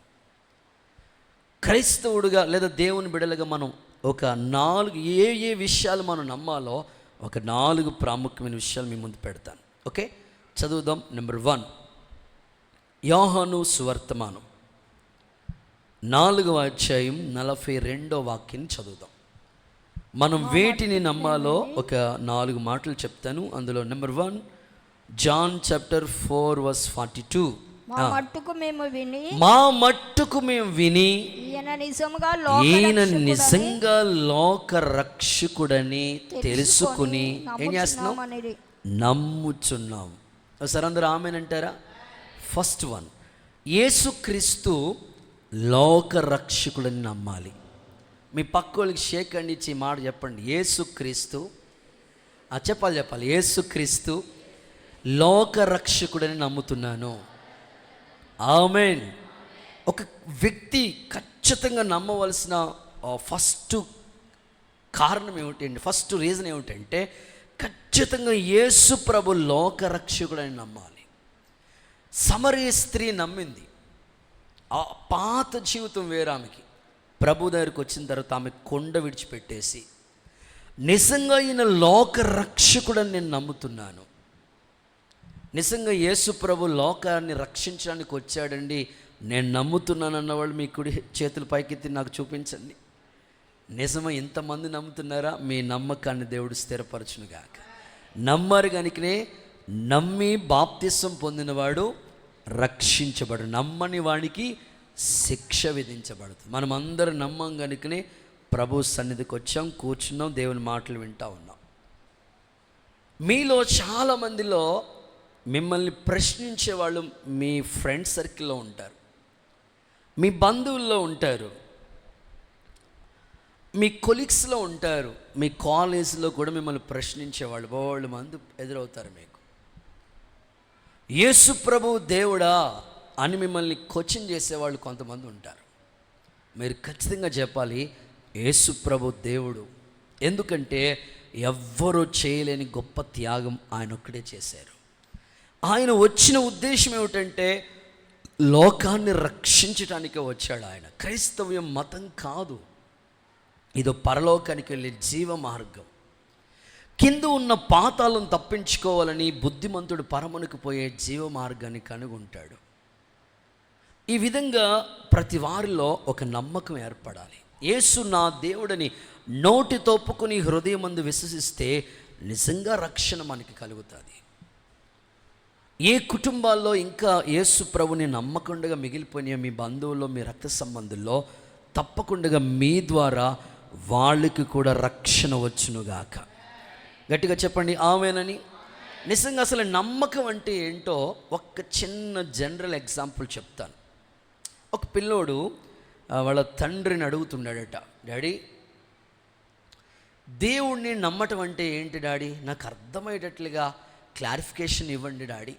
క్రైస్తవుడుగా లేదా దేవుని బిడ్డలుగా మనం ఒక 4 ఏ విషయాలు మనం నమ్మాలో ఒక 4 ప్రాముఖ్యమైన విషయాలు మీ ముందు పెడతాను. ఓకే, చదువుదాం. నెంబర్ 1, యోహాను సువర్తమానం 4వ అధ్యాయం 42వ వాక్యం చదువుదాం. మనం వేటిని నమ్మాలో ఒక 4 మాటలు చెప్తాను. అందులో నెంబర్ 1, జాన్ చాప్టర్ 4 వర్స్ 42. మా మట్టుకు మేము విని ఈయన నిజంగా లోక రక్షకుడని తెలుసుకుని ఏం చేస్తున్నాం? నమ్ముచున్నాం. సరే, అందరూ ఆమేనంటారా? ఫస్ట్ 1, యేసుక్రీస్తు లోక రక్షకుడని నమ్మాలి. మీ పక్కోళ్ళకి షేక్ అండి ఇచ్చి మాట చెప్పండి, యేసుక్రీస్తు. చెప్పాలి, యేసుక్రీస్తు లోక రక్షకుడని నమ్ముతున్నాను. ఆమేన్. ఒక వ్యక్తి ఖచ్చితంగా నమ్మవలసిన ఫస్ట్ కారణం ఏమిటంటే, ఫస్ట్ రీజన్ ఏమిటంటే, ఖచ్చితంగా యేసు ప్రభు లోక రక్షకుడని నమ్మాలి. సమరయ స్త్రీ నమ్మింది. ఆ పాత జీవితం వేరామెకి. ప్రభు దగ్గరికి వచ్చిన తర్వాత ఆమె కొండ విడిచిపెట్టేసి, నిజంగా ఈయన లోక రక్షకుడని నేను నమ్ముతున్నాను, నిజంగా యేసు ప్రభు లోకాన్ని రక్షించడానికి వచ్చాడండి, నేను నమ్ముతున్నాను అన్నవాళ్ళు మీ కుడి చేతులు పైకెత్తి నాకు చూపించండి. నిజమా? ఇంతమంది నమ్ముతున్నారా? మీ నమ్మకాన్ని దేవుడు స్థిరపరచునుగాక. నమ్మరు కనుకనే నమ్మి బాప్తిసం పొందినవాడు రక్షించబడు, నమ్మని వాడికి శిక్ష విధించబడుతుంది. మనం అందరం నమ్మం కనుకనే ప్రభు సన్నిధికి వచ్చాం, కూర్చున్నాం, దేవుని మాటలు వింటూ ఉన్నాం. మీలో చాలామందిలో మిమ్మల్ని ప్రశ్నించే వాళ్ళు మీ ఫ్రెండ్ సర్కిల్లో ఉంటారు, మీ బంధువుల్లో ఉంటారు, మీ కొలీగ్స్లో ఉంటారు, మీ కాలేజీలో కూడా మిమ్మల్ని ప్రశ్నించేవాళ్ళు బోళ్ళు మంది ఎదురవుతారు మీకు. యేసు ప్రభు దేవుడా అని మిమ్మల్ని క్వశ్చన్ చేసేవాళ్ళు కొంతమంది ఉంటారు. మీరు ఖచ్చితంగా చెప్పాలి, యేసు ప్రభు దేవుడు. ఎందుకంటే ఎవ్వరూ చేయలేని గొప్ప త్యాగం ఆయన ఒక్కడే చేశారు. ఆయన వచ్చిన ఉద్దేశం ఏమిటంటే లోకాన్ని రక్షించడానికే వచ్చాడు ఆయన. క్రైస్తవ్యం మతం కాదు, ఇదో పరలోకానికి వెళ్ళే జీవ మార్గం. కింద ఉన్న పాతాలను తప్పించుకోవాలని బుద్ధిమంతుడు పరమునికి పోయే జీవ మార్గాన్ని కనుగొంటాడు. ఈ విధంగా ప్రతి వారిలో ఒక నమ్మకం ఏర్పడాలి. యేసు నా దేవుడని నోటితో ఒప్పుకొని హృదయమందు విశ్వసిస్తే నిజంగా రక్షణ మనకి కలుగుతుంది. ఏ కుటుంబాల్లో ఇంకా యేసు ప్రభుని నమ్మకుండా మిగిలిపోయిన మీ బంధువుల్లో, మీ రక్త సంబంధుల్లో తప్పకుండా మీ ద్వారా వాళ్ళకి కూడా రక్షణ వచ్చునుగాక. గట్టిగా చెప్పండి ఆమేనని. నిజంగా అసలు నమ్మకం అంటే ఏంటో ఒక చిన్న జనరల్ ఎగ్జాంపుల్ చెప్తాను. ఒక పిల్లోడు వాళ్ళ తండ్రిని అడుగుతున్నాడట, డాడీ దేవుణ్ణి నమ్మటం అంటే ఏంటి డాడీ, నాకు అర్థమయ్యేటట్లుగా క్లారిఫికేషన్ ఇవ్వండి డాడీ.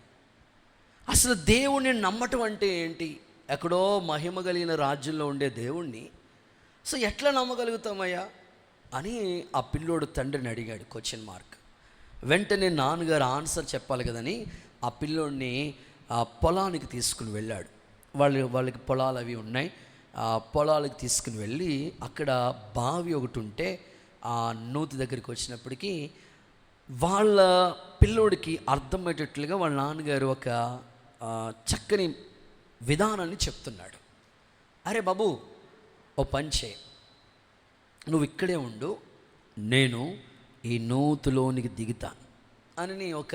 అసలు దేవుణ్ణి నమ్మటం అంటే ఏంటి? ఎక్కడో మహిమ కలిగిన రాజ్యంలో ఉండే దేవుణ్ణి సో ఎట్లా నమ్మగలుగుతామయ్యా? అని ఆ పిల్లోడు తండ్రిని అడిగాడు, క్వశ్చన్ మార్క్. వెంటనే నాన్నగారు ఆన్సర్ చెప్పాలి కదని ఆ పిల్లోడిని ఆ పొలానికి తీసుకుని వెళ్ళాడు. వాళ్ళకి పొలాలు అవి ఉన్నాయి. ఆ పొలాలకు తీసుకుని వెళ్ళి అక్కడ బావి ఒకటి ఉంటే ఆ నూతి దగ్గరికి వచ్చినప్పటికీ వాళ్ళ పిల్లోడికి అర్థమయ్యేటట్లుగా వాళ్ళ నాన్నగారు ఒక చక్కని విధానాన్ని చెప్తున్నాడు. అరే బాబు, ఓ పని చేయి, నువ్వు ఇక్కడే ఉండు, నేను ఈ నూతులోనికి దిగుతాను అని ఒక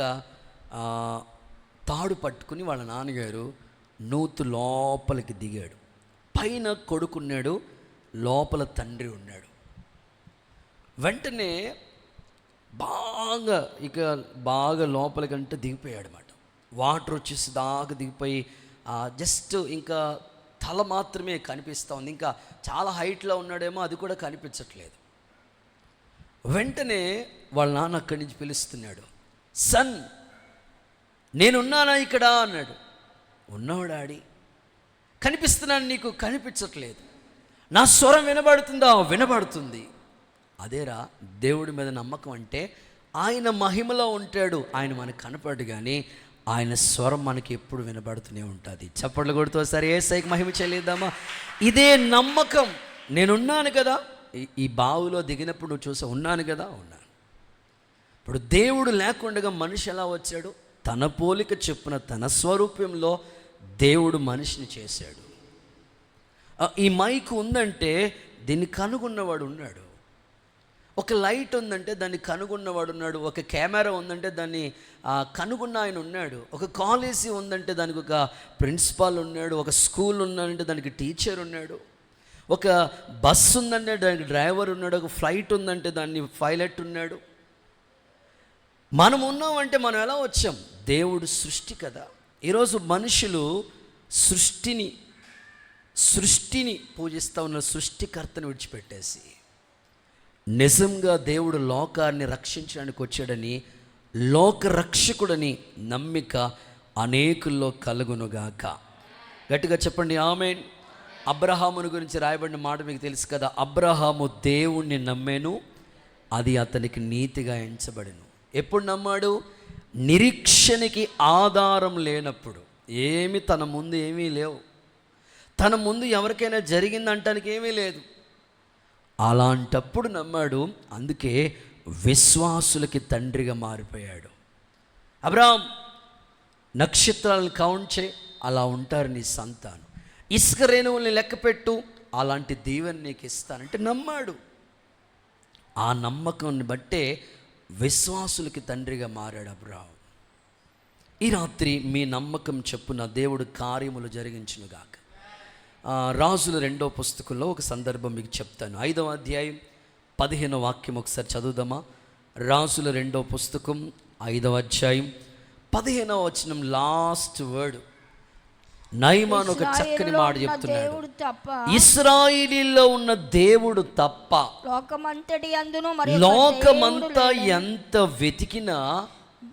తాడు పట్టుకుని వాళ్ళ నాన్నగారు నూతు లోపలికి దిగాడు. పైన కొడుకున్నాడు, లోపల తండ్రి ఉన్నాడు. వెంటనే బాగా లోపలికంటే దిగిపోయాడు అన్నమాట. వాటర్ వచ్చేసి దాకా దిగిపోయి జస్ట్ ఇంకా తల మాత్రమే కనిపిస్తూ ఉంది. ఇంకా చాలా హైట్లో ఉన్నాడేమో, అది కూడా కనిపించట్లేదు. వెంటనే వాళ్ళ నాన్న అక్కడి నుంచి పిలుస్తున్నాడు, సన్ నేనున్నానా ఇక్కడ అన్నాడు. ఉన్నావు డాడీ, కనిపిస్తున్నాను నీకు, కనిపించట్లేదు. నా స్వరం వినబడుతుందా? వినబడుతుంది. అదేరా దేవుడి మీద నమ్మకం అంటే. ఆయన మహిమలో ఉంటాడు, ఆయన మనకు కనపడు, కానీ ఆయన స్వరం మనకి ఎప్పుడు వినబడుతూనే ఉంటుంది. చప్పట్లు కొడుతూ సరే యేసయ్యకి మహిమ చెల్లిద్దామా? ఇదే నమ్మకం. నేనున్నాను కదా, ఈ బావిలో దిగినప్పుడు నువ్వు చూసా, ఉన్నాను కదా, ఉన్నాను. ఇప్పుడు దేవుడు లేకుండా మనిషి ఎలా వచ్చాడు? తన పోలిక చొప్పున తన స్వరూపంలో దేవుడు మనిషిని చేశాడు. ఈ మైక్ ఉందంటే దీన్ని కనుగొన్నవాడు ఉన్నాడు. ఒక లైట్ ఉందంటే దాన్ని కనుగొన్నవాడు ఉన్నాడు. ఒక కెమెరా ఉందంటే దాన్ని కనుగొన్న ఆయన ఉన్నాడు. ఒక కాలేజీ ఉందంటే దానికి ఒక ప్రిన్సిపాల్ ఉన్నాడు. ఒక స్కూల్ ఉందంటే దానికి టీచర్ ఉన్నాడు. ఒక బస్సు ఉందంటే దానికి డ్రైవర్ ఉన్నాడు. ఒక ఫ్లైట్ ఉందంటే దాన్ని పైలట్ ఉన్నాడు. మనం ఉన్నామంటే మనం ఎలా వచ్చాం? దేవుడు సృష్టి కదా. ఈరోజు మనుషులు సృష్టిని పూజిస్తూ ఉన్న సృష్టికర్తను విడిచిపెట్టేసి నిజంగా దేవుడు లోకాన్ని రక్షించడానికి వచ్చాడని, లోక రక్షకుడని నమ్మిక అనేకుల్లో కలుగునుగాక. గట్టిగా చెప్పండి ఆమేన్. అబ్రహాముని గురించి రాయబడిన మాట మీకు తెలుసు కదా. అబ్రహాము దేవుణ్ణి నమ్మాను, అది అతనికి నీతిగా ఎంచబడెను. ఎప్పుడు నమ్మాడు? నిరీక్షణకి ఆధారం లేనప్పుడు. తన ముందు ఏమీ లేవు, తన ముందు ఎవరికైనా జరిగిందంటానికి ఏమీ లేదు. అలాంటప్పుడు నమ్మాడు. అందుకే విశ్వాసులకి తండ్రిగా మారిపోయాడు. అబ్రహాం, నక్షత్రాలను కౌంట్ చేయి, అలా ఉంటారు నీ సంతానం. ఇసుక రేణువుల్ని లెక్కపెట్టు, అలాంటి దీవెన నీకు ఇస్తానంటే నమ్మాడు. ఆ నమ్మకాన్ని బట్టే విశ్వాసులకి తండ్రిగా మారాడు అబ్రహాం. ఈ రాత్రి మీ నమ్మకం చెప్పున దేవుడు కార్యములు జరిగించునుగాక. రాజుల 2వ పుస్తకంలో ఒక సందర్భం మీకు చెప్తాను. 5వ అధ్యాయం 15వ వాక్యం ఒకసారి చదువుదామా? రాజుల 2వ పుస్తకం 5వ అధ్యాయం 15వ వచనం లాస్ట్ వర్డ్. నయమాను ఒక చక్కని మాట చెప్తున్నాడు. ఇశ్రాయేలీలో ఉన్న దేవుడు తప్ప లోకమంతా ఎంత వెతికినా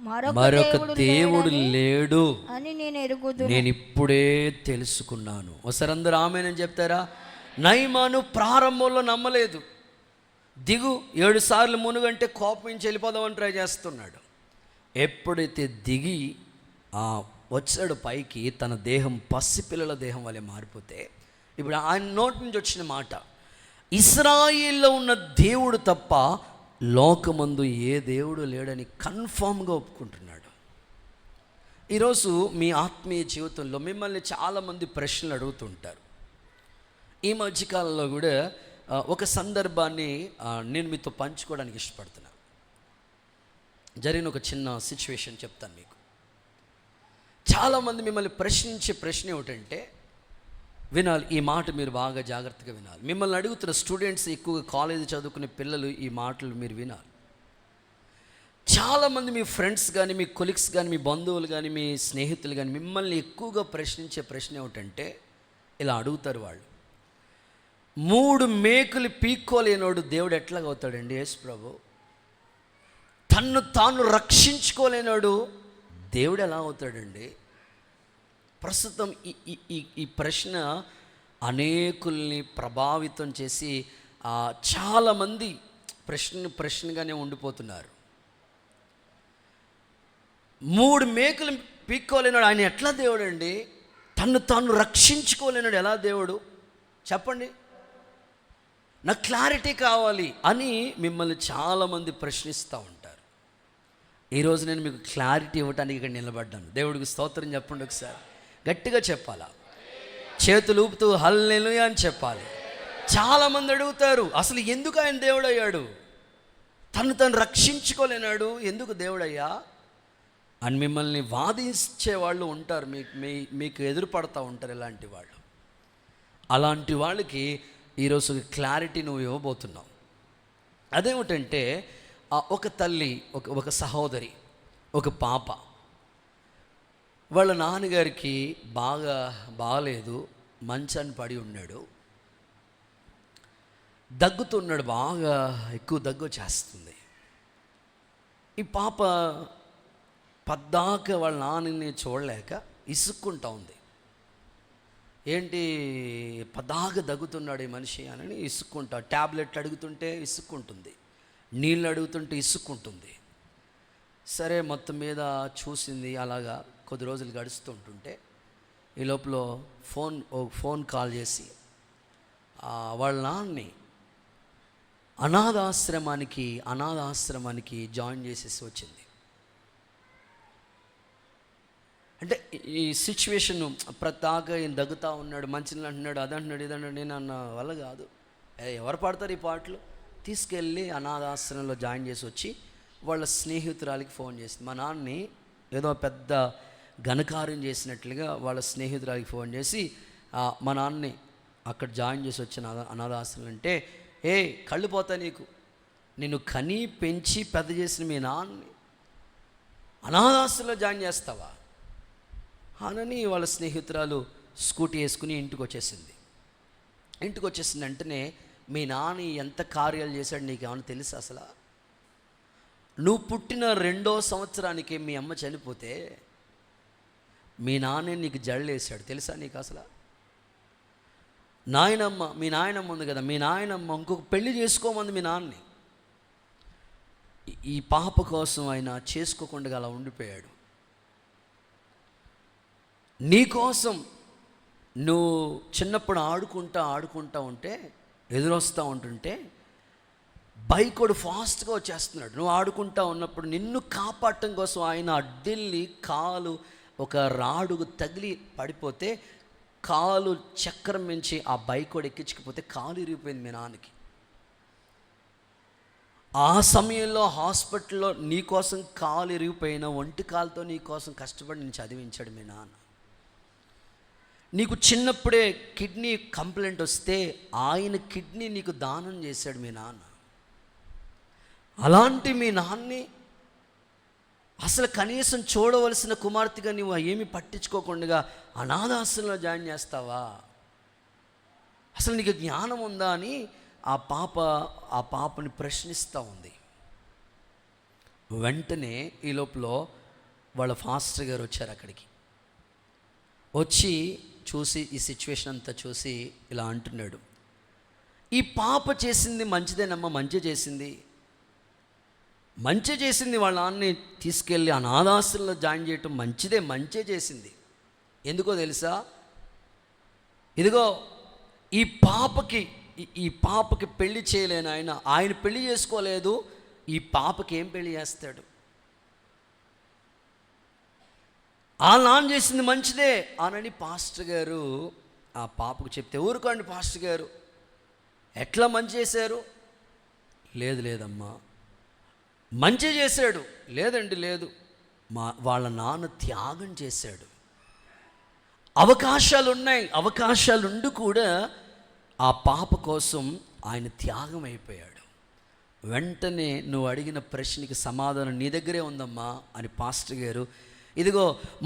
మరొక దేవుడు లేడు అని నేను ఇప్పుడే తెలుసుకున్నాను. ఒకసారి అందరూ ఆమేనని చెప్తారా? నయమాను ప్రారంభంలో నమ్మలేదు. 7 సార్లు మునుగంటే కోపంచి వెళ్ళిపోదామని ట్రై చేస్తున్నాడు. ఎప్పుడైతే దిగి వచ్చాడు పైకి, తన దేహం పసిపిల్లల దేహం వల్లే మారిపోతే, ఇప్పుడు ఆయన నోటి నుంచి వచ్చిన మాట, ఇశ్రాయేల్లో ఉన్న దేవుడు తప్ప లోకమందు ఏ దేవుడు లేడని కన్ఫామ్గా ఒప్పుకుంటున్నాడు. ఈరోజు మీ ఆత్మీయ జీవితంలో మిమ్మల్ని చాలామంది ప్రశ్నలు అడుగుతుంటారు. ఈ మధ్యకాలంలో కూడా ఒక సందర్భాన్ని నేను మీతో పంచుకోవడానికి ఇష్టపడుతున్నా. జరిగిన ఒక చిన్న సిచ్యువేషన్ చెప్తాను మీకు. చాలామంది మిమ్మల్ని ప్రశ్నించే ప్రశ్న ఏమిటంటే, వినాలి, ఈ మాట మీరు బాగా జాగ్రత్తగా వినాలి. మిమ్మల్ని అడుగుతున్న స్టూడెంట్స్, ఎక్కువగా కాలేజీ చదువుకునే పిల్లలు, ఈ మాటలు మీరు వినాలి. చాలామంది మీ ఫ్రెండ్స్ కానీ, మీ కొలీగ్స్ కానీ, మీ బంధువులు కానీ, మీ స్నేహితులు కానీ మిమ్మల్ని ఎక్కువగా ప్రశ్నించే ప్రశ్న ఏమిటంటే, ఇలా అడుగుతారు వాళ్ళు, 3 మేకులు పీక్కోలేనోడు దేవుడు ఎట్లాగ అవుతాడండి యేసు ప్రభు? తన్ను తాను రక్షించుకోలేనోడు దేవుడు ఎలా అవుతాడండి? ప్రస్తుతం ఈ ప్రశ్న అనేకుల్ని ప్రభావితం చేసి చాలామంది ప్రశ్నగానే ఉండిపోతున్నారు. 3 మేకులు పీక్కోలేనాడు ఆయన ఎట్లా దేవుడు అండి? తాను రక్షించుకోలేనాడు ఎలా దేవుడు చెప్పండి? నాకు క్లారిటీ కావాలి అని మిమ్మల్ని చాలామంది ప్రశ్నిస్తూ ఉంటారు. ఈరోజు నేను మీకు క్లారిటీ ఇవ్వడానికి ఇక్కడ నిలబడ్డాను. దేవుడికి స్తోత్రం చెప్పండి. ఒకసారి గట్టిగా చెప్పాలా, చేతులు ఊపుతూ హల్లెలూయా అని చెప్పాలి. చాలామంది అడుగుతారు, అసలు ఎందుకు ఆయన దేవుడు అయ్యాడు? తను రక్షించుకోలేనాడు, ఎందుకు దేవుడయ్యా అని మిమ్మల్ని వాదించే వాళ్ళు ఉంటారు. మీకు ఎదురుపడతా ఉంటారు ఇలాంటి వాళ్ళు. అలాంటి వాళ్ళకి ఈరోజు క్లారిటీ నువ్వు ఇవ్వబోతున్నావు. అదేమిటంటే ఒక తల్లి, ఒక సహోదరి, ఒక పాప, వాళ్ళ నాన్నగారికి బాగలేదు, మంచాన్ని పడి ఉన్నాడు, దగ్గుతున్నాడు, బాగా ఎక్కువ దగ్గు చేస్తుంది. ఈ పాప పద్దాక వాళ్ళ నాన్నని చూడలేక ఇసుక్కుంటా ఉంది. ఏంటి పద్దాక దగ్గుతున్నాడు ఈ మనిషి అని ఇసుక్కుంటా, ట్యాబ్లెట్లు అడుగుతుంటే ఇసుక్కుంటుంది, నీళ్ళు అడుగుతుంటే ఇసుక్కుంటుంది. సరే మొత్తం మీద చూసింది. అలాగా కొద్ది రోజులు గడుస్తుంటుంటే ఈ లోపల ఫోన్ కాల్ చేసి వాళ్ళ నాన్నని అనాథాశ్రమానికి జాయిన్ చేసేసి వచ్చింది. అంటే ఈ సిచ్యువేషన్ ప్రతిదాకా ఈయన దగ్గుతూ ఉన్నాడు, మంచినీళ్ళు అంటున్నాడు, అదంటున్నాడు, ఇదంటున్నాడు. నేను అన్న వల్ల కాదు, ఎవరు పాడతారు ఈ పాటలు? తీసుకెళ్ళి అనాథాశ్రమంలో జాయిన్ చేసి వచ్చి వాళ్ళ స్నేహితురాలికి ఫోన్ చేసింది. మా నాన్నని ఏదో పెద్ద ఘనకార్యం చేసినట్లుగా వాళ్ళ స్నేహితురాలికి ఫోన్ చేసి మా నాన్నని అక్కడ జాయిన్ చేసి వచ్చిన అనాథాశ్రమం అంటే, కళ్ళు పోతా నీకు, నిన్ను కని పెంచి పెద్ద చేసిన మీ నాన్నని అనాథాశ్రమంలో జాయిన్ చేస్తావా అనని వాళ్ళ స్నేహితురాలు స్కూటీ వేసుకుని ఇంటికి వచ్చేసింది. వెంటనే మీ నాన్న ఎంత కార్యాలు చేశాడు నీకేమైనా తెలుసా? అసలు నువ్వు పుట్టిన 2వ సంవత్సరానికి మీ అమ్మ చనిపోతే మీ నాన్నే నీకు జడలేసాడు తెలుసా నీకు? అసలు మీ నాయనమ్మ ఉంది కదా, మీ నాయనమ్మ ఇంకొక పెళ్లి చేసుకోమంది మీ నాన్నని. ఈ పాప కోసం ఆయన చేసుకోకుండా అలా ఉండిపోయాడు. నీకోసం నువ్వు చిన్నప్పుడు ఆడుకుంటా ఉంటే ఎదురొస్తూ ఉంటుంటే బైకోడు ఫాస్ట్గా వచ్చేస్తున్నాడు. నువ్వు ఆడుకుంటా ఉన్నప్పుడు నిన్ను కాపాడటం కోసం ఆయన అడ్డెళ్ళి కాలు ఒక రాడుకు తగిలి పడిపోతే కాలు చక్రం మించి ఆ బైకోడు ఎక్కించకపోతే కాలు ఇరిగిపోయింది మీ నాన్నకి. ఆ సమయంలో హాస్పిటల్లో నీకోసం కాలు ఇరిగిపోయిన ఒంటి కాలుతో నీకోసం కష్టపడి నేను చదివించాడు మీ నాన్న. నీకు చిన్నప్పుడే కిడ్నీ కంప్లైంట్ వస్తే ఆయన కిడ్నీ నీకు దానం చేశాడు మీ నాన్న. అలాంటి మీ నాన్ని అసలు కనీసం చూడవలసిన కుమార్తెగా నువ్వు ఏమి పట్టించుకోకుండా అనాథాశ్రమంలో జాయిన్ చేస్తావా? అసలు నీకు జ్ఞానం ఉందా అని ఆ పాపని ప్రశ్నిస్తూ ఉంది. వెంటనే ఈ లోపల వాళ్ళ ఫాస్టర్ గారు వచ్చారు. అక్కడికి వచ్చి చూసి ఈ సిచ్యువేషన్ అంతా చూసి ఇలా అంటున్నాడు, ఈ పాప చేసింది మంచిదేనమ్మా, మంచి చేసింది వాళ్ళ నాన్నని తీసుకెళ్ళి అనాథాశ్రమంలో జాయిన్ చేయటం మంచే చేసింది. ఎందుకో తెలుసా? ఇదిగో ఈ పాపకి పెళ్లి చేయలేని ఆయన పెళ్లి చేసుకోలేదు, ఈ పాపకి ఏం పెళ్లి చేస్తాడు? ఆ నాన్న చేసింది మంచిదే అనని పాస్టర్ గారు ఆ పాపకు చెప్తే, ఊరుకోండి పాస్టర్ గారు, ఎట్లా మంచి చేశారు? లేదమ్మా, మంచి చేశాడు. లేదండి, లేదు, వాళ్ళ నాన్న త్యాగం చేశాడు. అవకాశాలుండి కూడా ఆ పాప కోసం ఆయన త్యాగం అయిపోయాడు. వెంటనే నువ్వు అడిగిన ప్రశ్నకి సమాధానం నీ దగ్గరే ఉందమ్మా అని పాస్టర్ గారు, ఇదిగో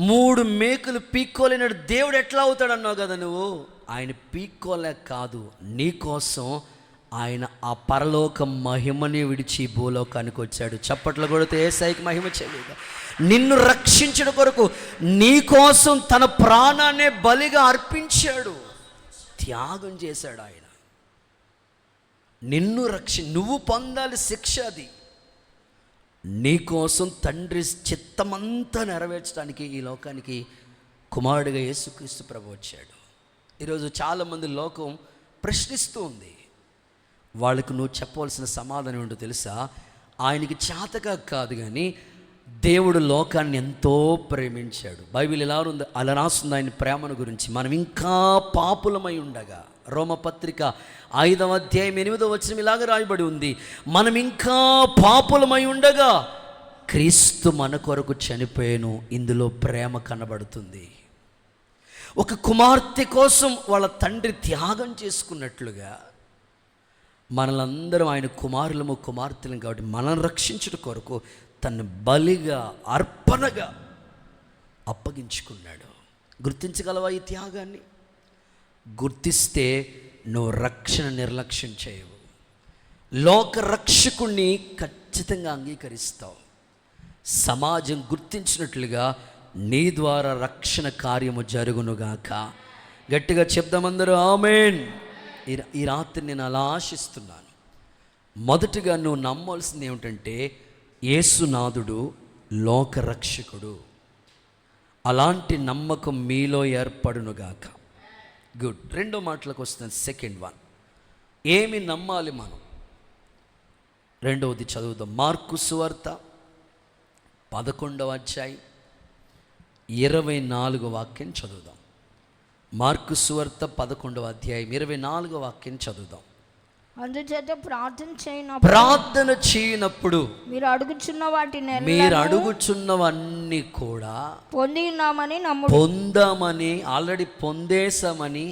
3 మేకులు పీక్కోలేనాడు దేవుడు ఎట్లా అవుతాడన్నావు కదా నువ్వు, ఆయన పీక్కోలేక కాదు, నీ కోసం ఆయన ఆ పరలోక మహిమని విడిచి భూలోకానికి వచ్చాడు. చప్పట్లు కొడితే యేసయ్యకి మహిమ చెల్లిగా. నిన్ను రక్షించడం కొరకు నీ కోసం తన ప్రాణాన్నే బలిగా అర్పించాడు, త్యాగం చేశాడు ఆయన. నిన్ను నువ్వు పొందాలి శిక్ష అది. నీకోసం తండ్రి చిత్తమంతా నెరవేర్చడానికి ఈ లోకానికి కుమారుడిగా యేసుక్రీస్తు ప్రభు వచ్చాడు. ఈరోజు చాలామంది లోకం ప్రశ్నిస్తూ ఉంది. వాళ్ళకు నువ్వు చెప్పవలసిన సమాధానం ఏంటో తెలుసా? ఆయనకి చేతగా కాదు, కానీ దేవుడు లోకాన్ని ఎంతో ప్రేమించాడు. బైబిల్ అలా రాస్తుంది ఆయన ప్రేమను గురించి. మనం ఇంకా పాపులమై ఉండగా, రోమపత్రిక 5వ అధ్యాయం 8వ వచనం ఇలాగ రాయబడి ఉంది, మనం ఇంకా పాపులమై ఉండగా క్రీస్తు మన కొరకు చనిపోయాను. ఇందులో ప్రేమ కనబడుతుంది. ఒక కుమార్తె కోసం వాళ్ళ తండ్రి త్యాగం చేసుకున్నట్లుగా మనలందరం ఆయన కుమారులము కుమార్తెలం కాబట్టి మనల్ని రక్షించుట కొరకు తను బలిగా అర్పణగా అప్పగించుకున్నాడు. గుర్తించగలవా ఈ త్యాగాన్ని? గుర్తిస్తే నువ్వు రక్షణ నిర్లక్ష్యం చేయవు. లోక రక్షకుణ్ణి ఖచ్చితంగా అంగీకరిస్తావు. సమాజం గుర్తించినట్లుగా నీ ద్వారా రక్షణ కార్యము జరుగునుగాక. గట్టిగా చెప్దామందరూ ఆమేన్. ఈ రాత్రి నేను అలా ఆశిస్తున్నాను. మొదటిగా నువ్వు నమ్మాల్సింది ఏమిటంటే యేసునాథుడు లోకరక్షకుడు. అలాంటి నమ్మకం మీలో ఏర్పడునుగాక. గుడ్. రెండో మాటలకు వస్తుంది. సెకండ్ వన్, ఏమి నమ్మాలి మనం? రెండవది చదువుదాం. మార్కు సువార్త 11వ అధ్యాయం 24వ వాక్యం చదువుదాం. మార్కు సువార్త 11వ అధ్యాయం 24వ వాక్యం చదువుదాం. అందుచేత ప్రార్థన చేయనప్పుడు మీరు అడుగుచున్నవన్నీ కూడా పొందామని ఆల్రెడీ పొందేశామని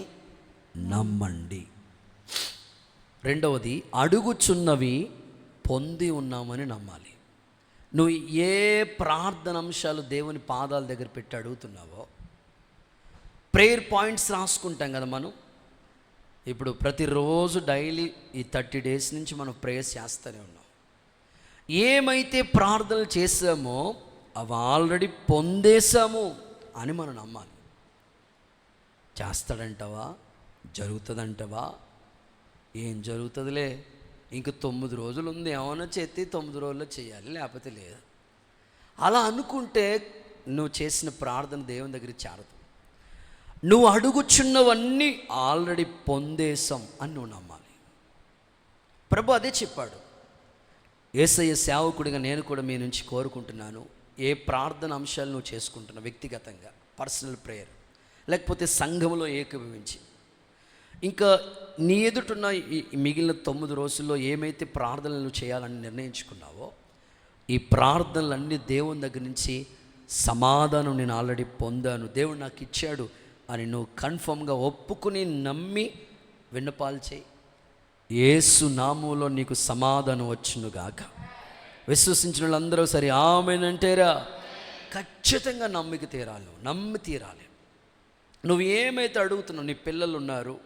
నమ్మండి. రెండవది, అడుగుచున్నవి పొంది ఉన్నామని నమ్మాలి. నువ్వు ఏ ప్రార్థన అంశాలు దేవుని పాదాల దగ్గర పెట్టి అడుగుతున్నావో, ప్రేయర్ పాయింట్స్ రాసుకుంటాం కదా మనం. ఇప్పుడు ప్రతిరోజు డైలీ ఈ 30 days నుంచి మనం ప్రేయర్స్ చేస్తూనే ఉన్నాం. ఏమైతే ప్రార్థనలు చేసామో అవి ఆల్రెడీ పొందేశాము అని మనం నమ్మాలి. చేస్తాడంటావా? జరుగుతుందంటావా? ఏం జరుగుతుందిలే, ఇంక 9 రోజులు ఉంది, ఏమైనా చేతి 9 రోజుల్లో చేయాలి, లేకపోతే లేదు. అలా అనుకుంటే నువ్వు చేసిన ప్రార్థన దేవుని దగ్గరికి చేరదు. నువ్వు అడుగుచున్నవన్నీ ఆల్రెడీ పొందేశాం అని నువ్వు నమ్మాలి. ప్రభు అదే చెప్పాడు. యేసయ్య సేవకుడిగా నేను కూడా మీ నుంచి కోరుకుంటున్నాను, ఏ ప్రార్థన అంశాలు నువ్వు చేసుకుంటున్నావు వ్యక్తిగతంగా, పర్సనల్ ప్రేయర్, లేకపోతే సంఘంలో ఏకీభవించి, ఇంకా నీ ఎదుటున్న ఈ మిగిలిన 9 రోజుల్లో ఏమైతే ప్రార్థనలు నువ్వు చేయాలని నిర్ణయించుకున్నావో, ఈ ప్రార్థనలన్నీ దేవుని దగ్గర నుంచి సమాధానం నేను ఆల్రెడీ పొందాను, దేవుడు నాకు ఇచ్చాడు అని నువ్వు కన్ఫర్మ్గా ఒప్పుకుని నమ్మి విన్నపాలు చేయి. యేసు నామములో నీకు సమాధానం వచ్చునుగాక. విశ్వసించిన వాళ్ళందరూ సరే ఆమేన్ అంటేరా. ఖచ్చితంగా నమ్మి తీరాలి. నువ్వు ఏమైతే అడుగుతున్నావు, నీ పిల్లలు ఉన్నారు,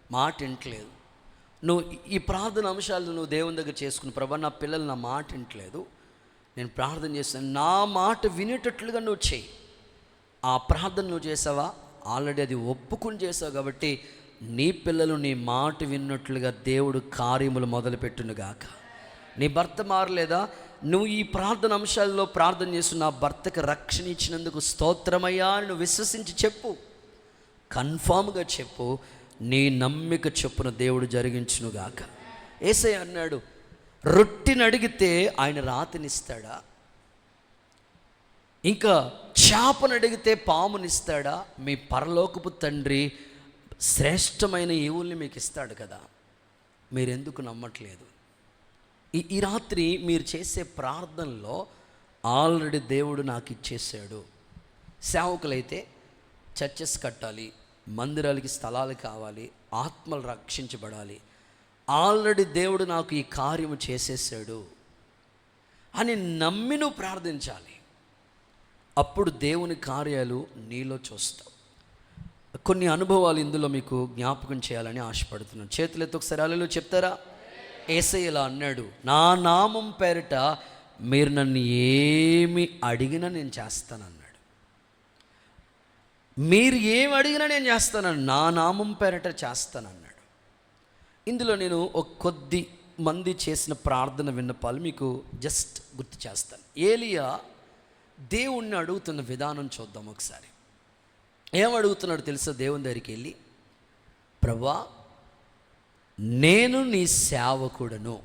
మాట వింటలేదు, నువ్వు ఈ ప్రార్థన అంశాలు నువ్వు దేవుని దగ్గర చేసుకుని, ప్రభా నా పిల్లలు నా మాట వింటలేదు, నేను ప్రార్థన చేస్తాను, నా మాట వినేటట్లుగా నువ్వు చేయి. ఆ ప్రార్థన నువ్వు చేసావా? ఆల్రెడీ అది ఒప్పుకుని చేసావు కాబట్టి నీ పిల్లలు నీ మాట విన్నట్లుగా దేవుడు కార్యములు మొదలుపెట్టునుగాక. నీ భర్త మారలేదా? నువ్వు ఈ ప్రార్థన అంశాల్లో ప్రార్థన చేస్తూ నా భర్తకి రక్షణ ఇచ్చినందుకు స్తోత్రమయ్యా అని నువ్వు విశ్వసించి చెప్పు, కన్ఫామ్గా చెప్పు. నీ నమ్మిక చొప్పున దేవుడు జరిగించునుగాక. యేసయ్య అన్నాడు, రొట్టెని అడిగితే ఆయన రాతినిస్తాడా? ఇంకా చేపను అడిగితే పామునిస్తాడా? మీ పరలోకపు తండ్రి శ్రేష్టమైన ఈవుల్ని మీకు ఇస్తాడు కదా, మీరెందుకు నమ్మట్లేదు? ఈ రాత్రి మీరు చేసే ప్రార్థనలో ఆల్రెడీ దేవుడు నాకు ఇచ్చేసాడు. సేవకులైతే చర్చెస్ కట్టాలి, మందిరాలకి స్థలాలు కావాలి, ఆత్మలు రక్షించబడాలి, ఆల్రెడీ దేవుడు నాకు ఈ కార్యము చేసేసాడు అని నమ్మి నువ్వు ప్రార్థించాలి. అప్పుడు దేవుని కార్యాలు నీలో చూస్తావు. కొన్ని అనుభవాలు ఇందులో మీకు జ్ఞాపకం చేయాలని ఆశపడుతున్నాను. చేతులెత్తి ఒకసారి హల్లెలూయా చెప్తారా? యేసయ్య ఇలా అన్నాడు, నా నామం పేరిట మీరు నన్ను ఏమి అడిగినా నేను చేస్తానన్నాడు. మీరు ఏమి అడిగినా నేను చేస్తానన్నాడు, నా నామం పేరిట చేస్తానన్నాడు. ఇందులో నేను ఒక కొద్ది మంది చేసిన ప్రార్థన విన్నపాలు మీకు జస్ట్ గుర్తు చేస్తాను. ఏలియా దేవుణ్ణి అడుగుతున్న విధానం చూద్దాం ఒకసారి. ఏమడుగుతున్నాడు తెలుసా? దేవుని దగ్గరికి వెళ్ళి, ప్రభువా నేను నీ సేవకుడను,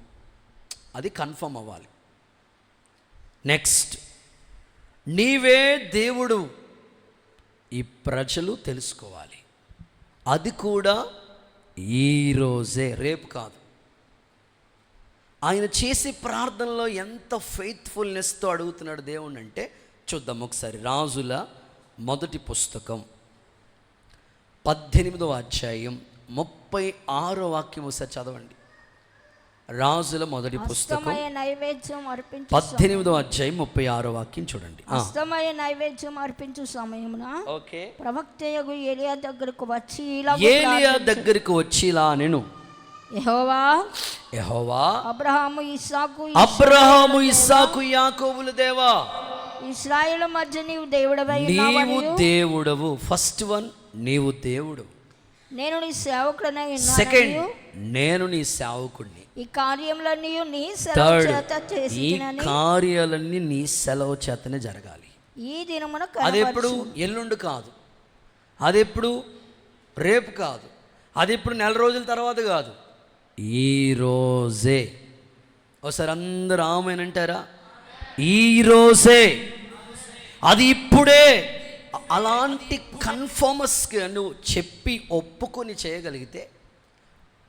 అది కన్ఫర్మ్ అవ్వాలి. నెక్స్ట్, నీవే దేవుడు, ఈ ప్రజలు తెలుసుకోవాలి. అది కూడా ఈరోజే, రేపు కాదు. ఆయన చేసే ప్రార్థనలో ఎంత ఫెయిత్ఫుల్నెస్తో అడుగుతున్నాడు దేవుణ్ణి అంటే చూద్దాం ఒకసారి. రాజుల మొదటి పుస్తకం 18వ అధ్యాయం 36వ వాక్యం ఒకసారి చదవండి. రాజుల మొదటి పుస్తకం 18వ అధ్యాయం 36వ వాక్యం చూడండి. అస్తమయ నైవేద్యం అర్పించు సమయమున ఓకే, ప్రవక్తయగు ఏలియా దగ్గరకు వచ్చి ఇలా నేను, యెహోవా అబ్రహాము ఇస్సాకు యాకోబుల దేవా, ఇశ్రాయేలు మధ్య నీవు దేవుడవై నీవు దేవుడవు. ఫస్ట్ వన్, నీవు దేవుడు. నేను నీ సేవకుడనై ఉన్నాను. సెకండ్, నేను నీ సేవకుడిని. ఈ కార్యములన్నీ నీ సెలవు చేత చేసినని, ఈ కార్యాలన్నీ నీ సెలవు చేతనే జరగాలి. ఈ దినమున అదెప్పుడు ఎల్లుండి కాదు, అదెప్పుడు రేపు కాదు, అదెప్పుడు నెల రోజుల తర్వాత కాదు, ఈ రోజే. ఒకసారి అందరూ ఆమేనంటారా? ఈ రోజే, అది ఇప్పుడే. అలాంటి కన్ఫర్మస్గా నువ్వు చెప్పి ఒప్పుకొని చేయగలిగితే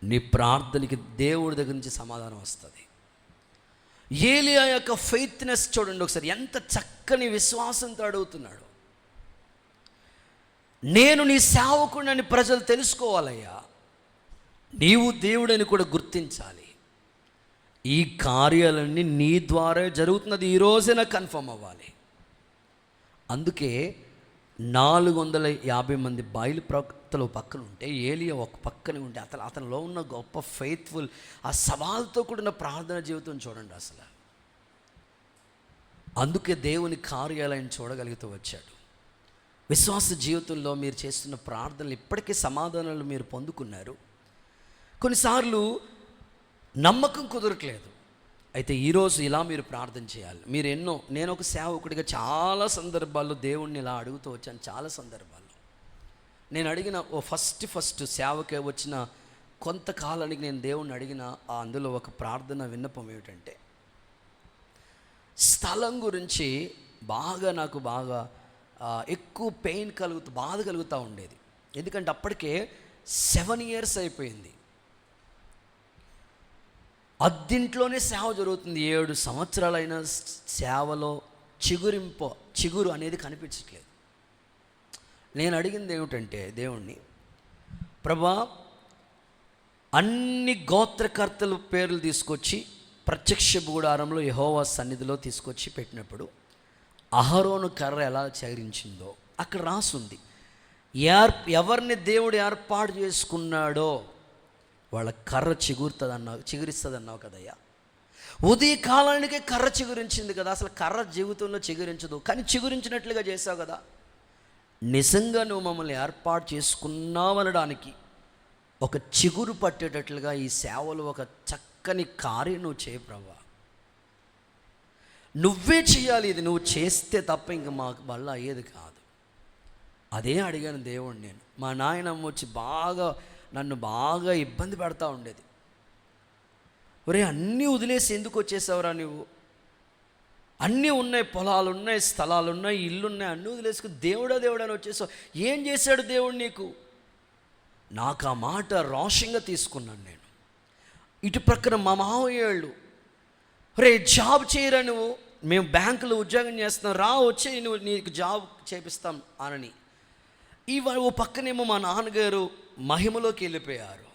నీ ప్రార్థనకి దేవుడి దగ్గర నుంచి సమాధానం వస్తుంది. ఏలియా యొక్క ఫెయిత్నెస్ చూడండి ఒకసారి, ఎంత చక్కని విశ్వాసంతో అడుగుతున్నాడు. నేను నీ సేవకుడిని ప్రజలు తెలుసుకోవాలయ్యా, నీవు దేవుడని కూడా గుర్తించాలి. ఈ కార్యాలన్నీ నీ ద్వారా జరుగుతున్నది, ఈ రోజే నాకు కన్ఫర్మ్ అవ్వాలి. అందుకే 450 మంది బయలు ప్రవక్తలు పక్కన ఉంటే ఏలియా ఒక పక్కనే ఉంటే అతనిలో ఉన్న గొప్ప ఫెయిత్ఫుల్, ఆ సవాల్తో కూడిన ప్రార్థన జీవితం చూడండి అసలు. అందుకే దేవుని కార్యాలయం చూడగలుగుతూ వచ్చాడు. విశ్వాస జీవితంలో మీరు చేస్తున్న ప్రార్థనలు ఇప్పటికీ సమాధానాలు మీరు పొందుకున్నారు. కొన్నిసార్లు నమ్మకం కుదరట్లేదు. అయితే ఈరోజు ఇలా మీరు ప్రార్థన చేయాలి. మీరు నేను ఒక సేవకుడిగా చాలా సందర్భాల్లో దేవుణ్ణి ఇలా అడుగుతూ వచ్చాను. చాలా సందర్భాల్లో నేను అడిగిన ఫస్ట్ సేవకే వచ్చిన కొంతకాలానికి నేను దేవుణ్ణి అడిగిన అందులో ఒక ప్రార్థన విన్నపం ఏమిటంటే, స్థలం గురించి నాకు బాగా ఎక్కువ పెయిన్ బాధ కలుగుతూ ఉండేది. ఎందుకంటే అప్పటికే 7 years అయిపోయింది. అద్దింట్లోనే సేవ జరుగుతుంది. 7 సంవత్సరాలైన సేవలో చిగురు అనేది కనిపించట్లేదు. నేను అడిగింది ఏమిటంటే దేవుణ్ణి, ప్రభా అన్ని గోత్రకర్తల పేర్లు తీసుకొచ్చి ప్రత్యక్ష గుడారంలో యెహోవా సన్నిధిలో తీసుకొచ్చి పెట్టినప్పుడు అహరోను కర్ర ఎలా చరించిందో అక్కడ రాసుంది. ఎవరిని దేవుడు ఏర్పాటు చేసుకున్నాడో వాళ్ళ కర్ర చిగురిస్తుంది అన్నావు కదయ్యా. ఉదయకాలానికే కర్ర చిగురించింది కదా. అసలు కర్ర జీవితంలో చిగురించదు, కానీ చిగురించినట్లుగా చేసావు కదా. నిజంగా నువ్వు మమ్మల్ని ఏర్పాటు చేసుకున్నావనడానికి ఒక చిగురు పట్టేటట్లుగా ఈ సేవలు ఒక చక్కని కార్యం నువ్వు చేయ ప్రభా. నువ్వే చేయాలి, ఇది నువ్వు చేస్తే తప్ప ఇంక మాకు వల్ల అయ్యేది కాదు. అదే అడిగాను దేవుణ్ణి నేను. మా నాయనమ్మ వచ్చి నన్ను బాగా ఇబ్బంది పెడతా ఉండేది. ఒరే అన్నీ వదిలేసి ఎందుకు వచ్చేసావురా నువ్వు? అన్నీ ఉన్నాయి, పొలాలు ఉన్నాయి, స్థలాలు ఉన్నాయి, ఇల్లున్నాయి, అన్నీ వదిలేసుకుని దేవుడా అని వచ్చేసావు. ఏం చేశాడు దేవుడు నీకు? నాకు ఆ మాట రోషంగా తీసుకున్నాను నేను. ఇటు ప్రక్కన మా మావయ్యేళ్ళు, రే జాబ్ చేయరా నువ్వు, మేము బ్యాంకులో ఉద్యోగం చేస్తున్నాం, వచ్చి నువ్వు నీకు జాబ్ చేపిస్తాం అనని. ఓ పక్కనేమో మా నాన్నగారు మహిమలోకి వెళ్ళిపోయారు.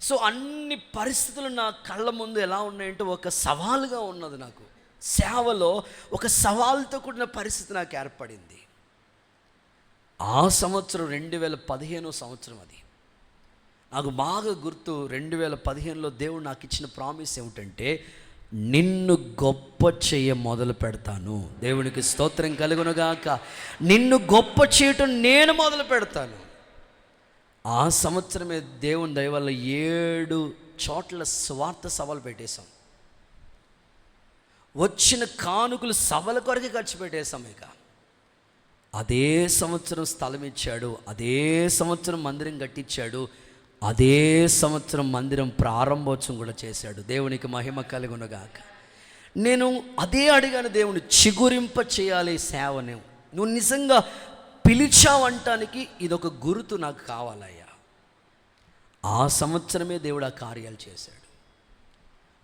సో అన్ని పరిస్థితులు నా కళ్ళ ముందు ఎలా ఉన్నాయంటే ఒక సవాలుగా ఉన్నది. నాకు సేవలో ఒక సవాల్తో కూడిన పరిస్థితి నాకు ఏర్పడింది. ఆ సంవత్సరం 2015 సంవత్సరం. అది నాకు బాగా గుర్తు. 2015లో దేవుడు నాకు ఇచ్చిన ప్రామిస్ ఏమిటంటే, నిన్ను గొప్ప చేయ మొదలు పెడతాను. దేవునికి స్తోత్రం కలుగునుగాక. నిన్ను గొప్ప చేయటం నేను మొదలు పెడతాను. ఆ సంవత్సరమే దేవుని దయ వల్ల 7 చోట్ల స్వార్థ సభలు పెట్టేశాం. వచ్చిన కానుకలు సభల కొరకే ఖర్చు పెట్టేశాం. ఇక అదే సంవత్సరం స్థలం ఇచ్చాడు, అదే సంవత్సరం మందిరం కట్టించాడు, అదే సంవత్సరం మందిరం ప్రారంభోత్సవం కూడా చేశాడు. దేవునికి మహిమ కలుగునుగాక. నేను అదే అడిగాను, దేవుని చిగురింప చేయాలి సేవను. నువ్వు నిజంగా పిలిచావంటానికి ఇదొక గుర్తు నాకు కావాలయ్యా. ఆ సంవత్సరమే దేవుడు ఆ కార్యాలు చేశాడు.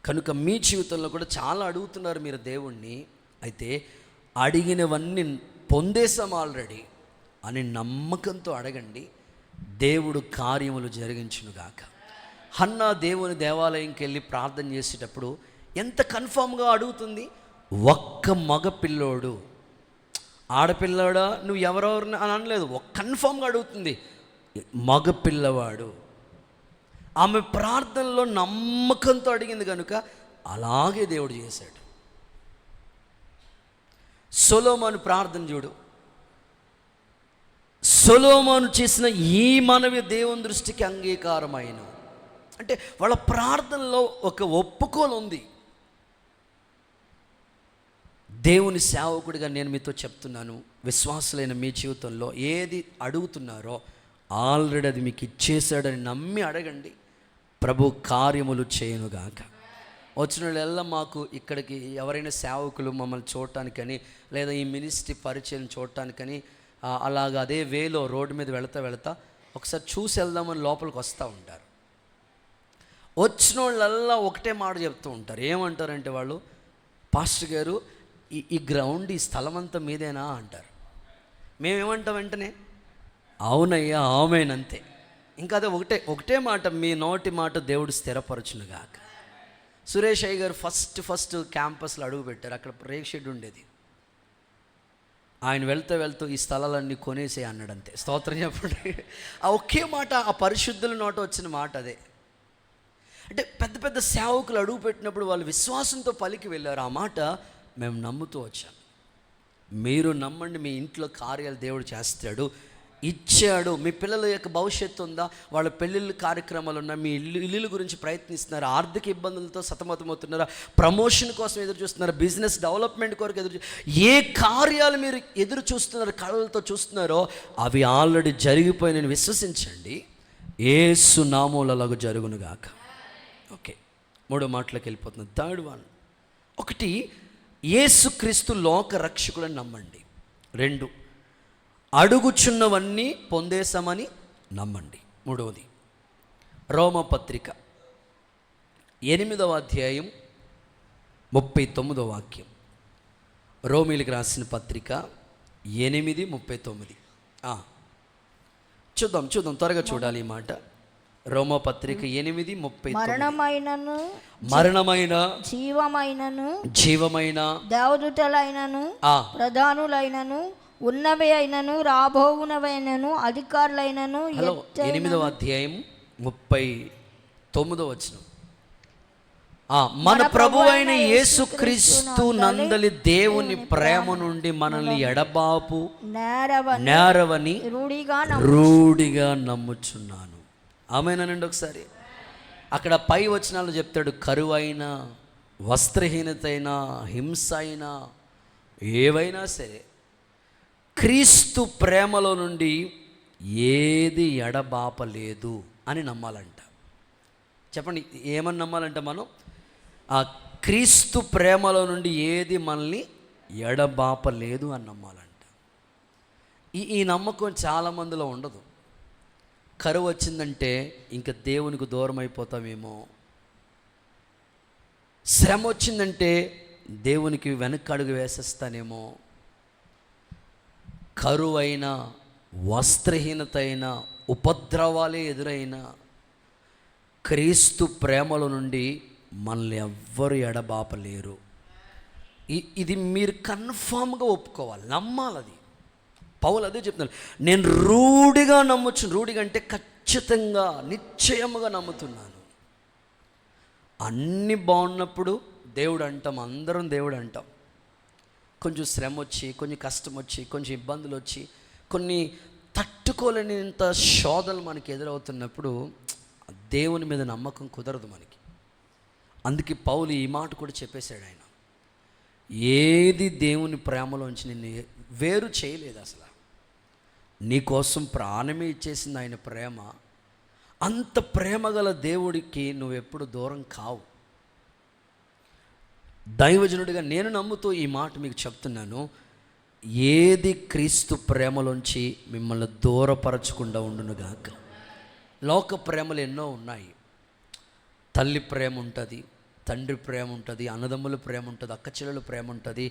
కనుక మీ జీవితంలో కూడా చాలా అడుగుతున్నారు మీరు దేవుణ్ణి. అయితే అడిగినవన్నీ పొందేశాం ఆల్రెడీ అని నమ్మకంతో అడగండి, దేవుడు కార్యములు జరిగించునుగాక. హన్నా దేవుని దేవాలయంకి వెళ్ళి ప్రార్థన చేసేటప్పుడు ఎంత కన్ఫామ్గా అడుగుతుంది, ఒక్క మగ పిల్లోడు, ఆడపిల్లాడా నువ్వు ఎవరెవరిని అని అనలేదు, కన్ఫామ్గా అడుగుతుంది, మగ పిల్లవాడు. ఆమె ప్రార్థనలో నమ్మకంతో అడిగింది కనుక అలాగే దేవుడు చేశాడు. సొలొమోను ప్రార్థన చూడు, సొలొమోను చేసిన ఈ మనవి దేవుని దృష్టికి అంగీకారమైన, అంటే వాళ్ళ ప్రార్థనలో ఒక ఒప్పుకోలు ఉంది. దేవుని సేవకుడిగా నేను మీతో చెప్తున్నాను, విశ్వాసులైన మీ జీవితంలో ఏది అడుగుతున్నారో ఆల్రెడీ అది మీకు ఇచ్చేసాడని నమ్మి అడగండి, ప్రభు కార్యములు చేయనుగాక. వచ్చిన వాళ్ళెల్లా మాకు ఇక్కడికి ఎవరైనా సేవకులు మమ్మల్ని చూడటానికని లేదా ఈ మినిస్ట్రీ పరిచయం చూడటానికని అలాగ అదే వేలో రోడ్డు మీద వెళతా ఒకసారి చూసి వెళ్దామని లోపలికి వస్తూ ఉంటారు. వచ్చిన వాళ్ళల్లా ఒకటే మాట చెప్తూ ఉంటారు. ఏమంటారంటే వాళ్ళు, పాస్టర్ గారు ఈ గ్రౌండ్ ఈ స్థలం అంతా మీదేనా అంటారు. మేమేమంటాం వెంటనే, అవునయ్యా ఆమేనంతే. ఇంకా అదే ఒకటే మాట, మీ నోటి మాట దేవుడు స్థిరపరచునుగాక. సురేష్ అయ్య గారు ఫస్ట్ క్యాంపస్లో అడుగు పెట్టారు. అక్కడ రేక్ షెడ్ ఉండేది. ఆయన వెళ్తూ ఈ స్థలాలన్నీ కొనేసే అన్నాడంతే. స్తోత్రం చెప్పండి. ఆ ఒకే మాట, ఆ పరిశుద్ధుల నోట వచ్చిన మాట అదే. అంటే పెద్ద సేవకులు అడుగు పెట్టినప్పుడు వాళ్ళు విశ్వాసంతో పలికి వెళ్ళారు. ఆ మాట మేము నమ్ముతూ వచ్చాం. మీరు నమ్మండి, మీ ఇంట్లో కార్యాలు దేవుడు చేస్తాడు. ఇచ్చాడు. మీ పిల్లల యొక్క భవిష్యత్తు ఉందా, వాళ్ళ పెళ్ళిళ్ళ కార్యక్రమాలు ఉన్నా, మీ ఇల్లు గురించి ప్రయత్నిస్తున్నారు, ఆర్థిక ఇబ్బందులతో సతమతమవుతున్నారా, ప్రమోషన్ కోసం ఎదురు చూస్తున్నారా, బిజినెస్ డెవలప్మెంట్ కొరకు ఏ కార్యాలు మీరు ఎదురు చూస్తున్నారు, కళ్ళతో చూస్తున్నారో అవి ఆల్రెడీ జరిగిపోయినని విశ్వసించండి. యేసు నామములో జరుగునుగాక. ఓకే, 3 మాటలకు వెళ్ళిపోతుంది. థర్డ్ వన్, 1 యేసుక్రీస్తు లోక రక్షకుడని నమ్మండి. 2 అడుగుచున్నవన్నీ పొందేశామని నమ్మండి. 3వది రోమపత్రిక 8వ అధ్యాయం 39వ వాక్యం. రోమీలకు రాసిన పత్రిక 8:39. చూద్దాం త్వరగా చూడాలి ఈ మాట. రోమపత్రిక 8:39. మరణమైన జీవమైన దేవదూతలైనను ప్రధానులైనను ఉన్నవి అయినను రాబోవునవైనను అధికారులైనను. 8వ అధ్యాయం 39వ వచనం. మన ప్రభువైన యేసుక్రీస్తు నందలి దేవుని ప్రేమ నుండి మనల్ని ఎడబాపు నేరవని రూఢిగా నమ్ముచున్నాను. ఆమేనండి. ఒకసారి అక్కడ పై వచనాలు చెప్తాడు, కరువైన, వస్త్రహీనత అయినా, హింస అయినా, ఏవైనా సరే క్రీస్తు ప్రేమలో నుండి ఏది ఎడబాపలేదు అని నమ్మాలంట. చెప్పండి, ఏమని నమ్మాలంట మనం? ఆ క్రీస్తు ప్రేమలో నుండి ఏది మనల్ని ఎడబాపలేదు అని నమ్మాలంట. ఈ నమ్మకం చాలామందిలో ఉండదు. కరువు వచ్చిందంటే ఇంకా దేవునికి దూరం అయిపోతామేమో, శ్రమ వచ్చిందంటే దేవునికి వెనకడుగు వేసేస్తానేమో, కరువైనా, వస్త్రహీనత అయినా, ఉపద్రవాలే ఎదురైనా క్రీస్తు ప్రేమల నుండి మనల్ని ఎవ్వరు ఎడబాపలేరు. ఇది మీరు కన్ఫామ్గా ఒప్పుకోవాలి, నమ్మాలి. అది పౌలు అదే చెప్తున్నాను, నేను రూఢిగా నమ్మొచ్చు. రూఢిగా అంటే ఖచ్చితంగా, నిశ్చయముగా నమ్ముతున్నాను. అన్నీ బాగున్నప్పుడు దేవుడు అంటాం, అందరం దేవుడు అంటాం. కొంచెం శ్రమ వచ్చి, కొంచెం కష్టం వచ్చి, కొంచెం ఇబ్బందులు వచ్చి, కొన్ని తట్టుకోలేనంత శోధనలు మనకి ఎదురవుతున్నప్పుడు దేవుని మీద నమ్మకం కుదరదు మనకి. అందుకే పౌలు ఈ మాట కూడా చెప్పేశాడు. ఆయన ఏది దేవుని ప్రేమలోంచి నిన్ను వేరు చేయలేదు. అసలు నీకోసం ప్రాణమే ఇచ్చేసింది ఆయన ప్రేమ. అంత ప్రేమ గల దేవుడికి నువ్వెప్పుడు దూరం కావు. దైవజనుడిగా నేను నమ్ముతూ ఈ మాట మీకు చెప్తున్నాను. ఏది క్రీస్తు ప్రేమలోంచి మిమ్మల్ని దూరపరచకుండా ఉండునుగాక. లోక ప్రేమలు ఎన్నో ఉన్నాయి. తల్లి ప్రేమ ఉంటుంది, తండ్రి ప్రేమ ఉంటుంది, అన్నదమ్ముల ప్రేమ ఉంటుంది, అక్కచెల్లెల ప్రేమ ఉంటుంది,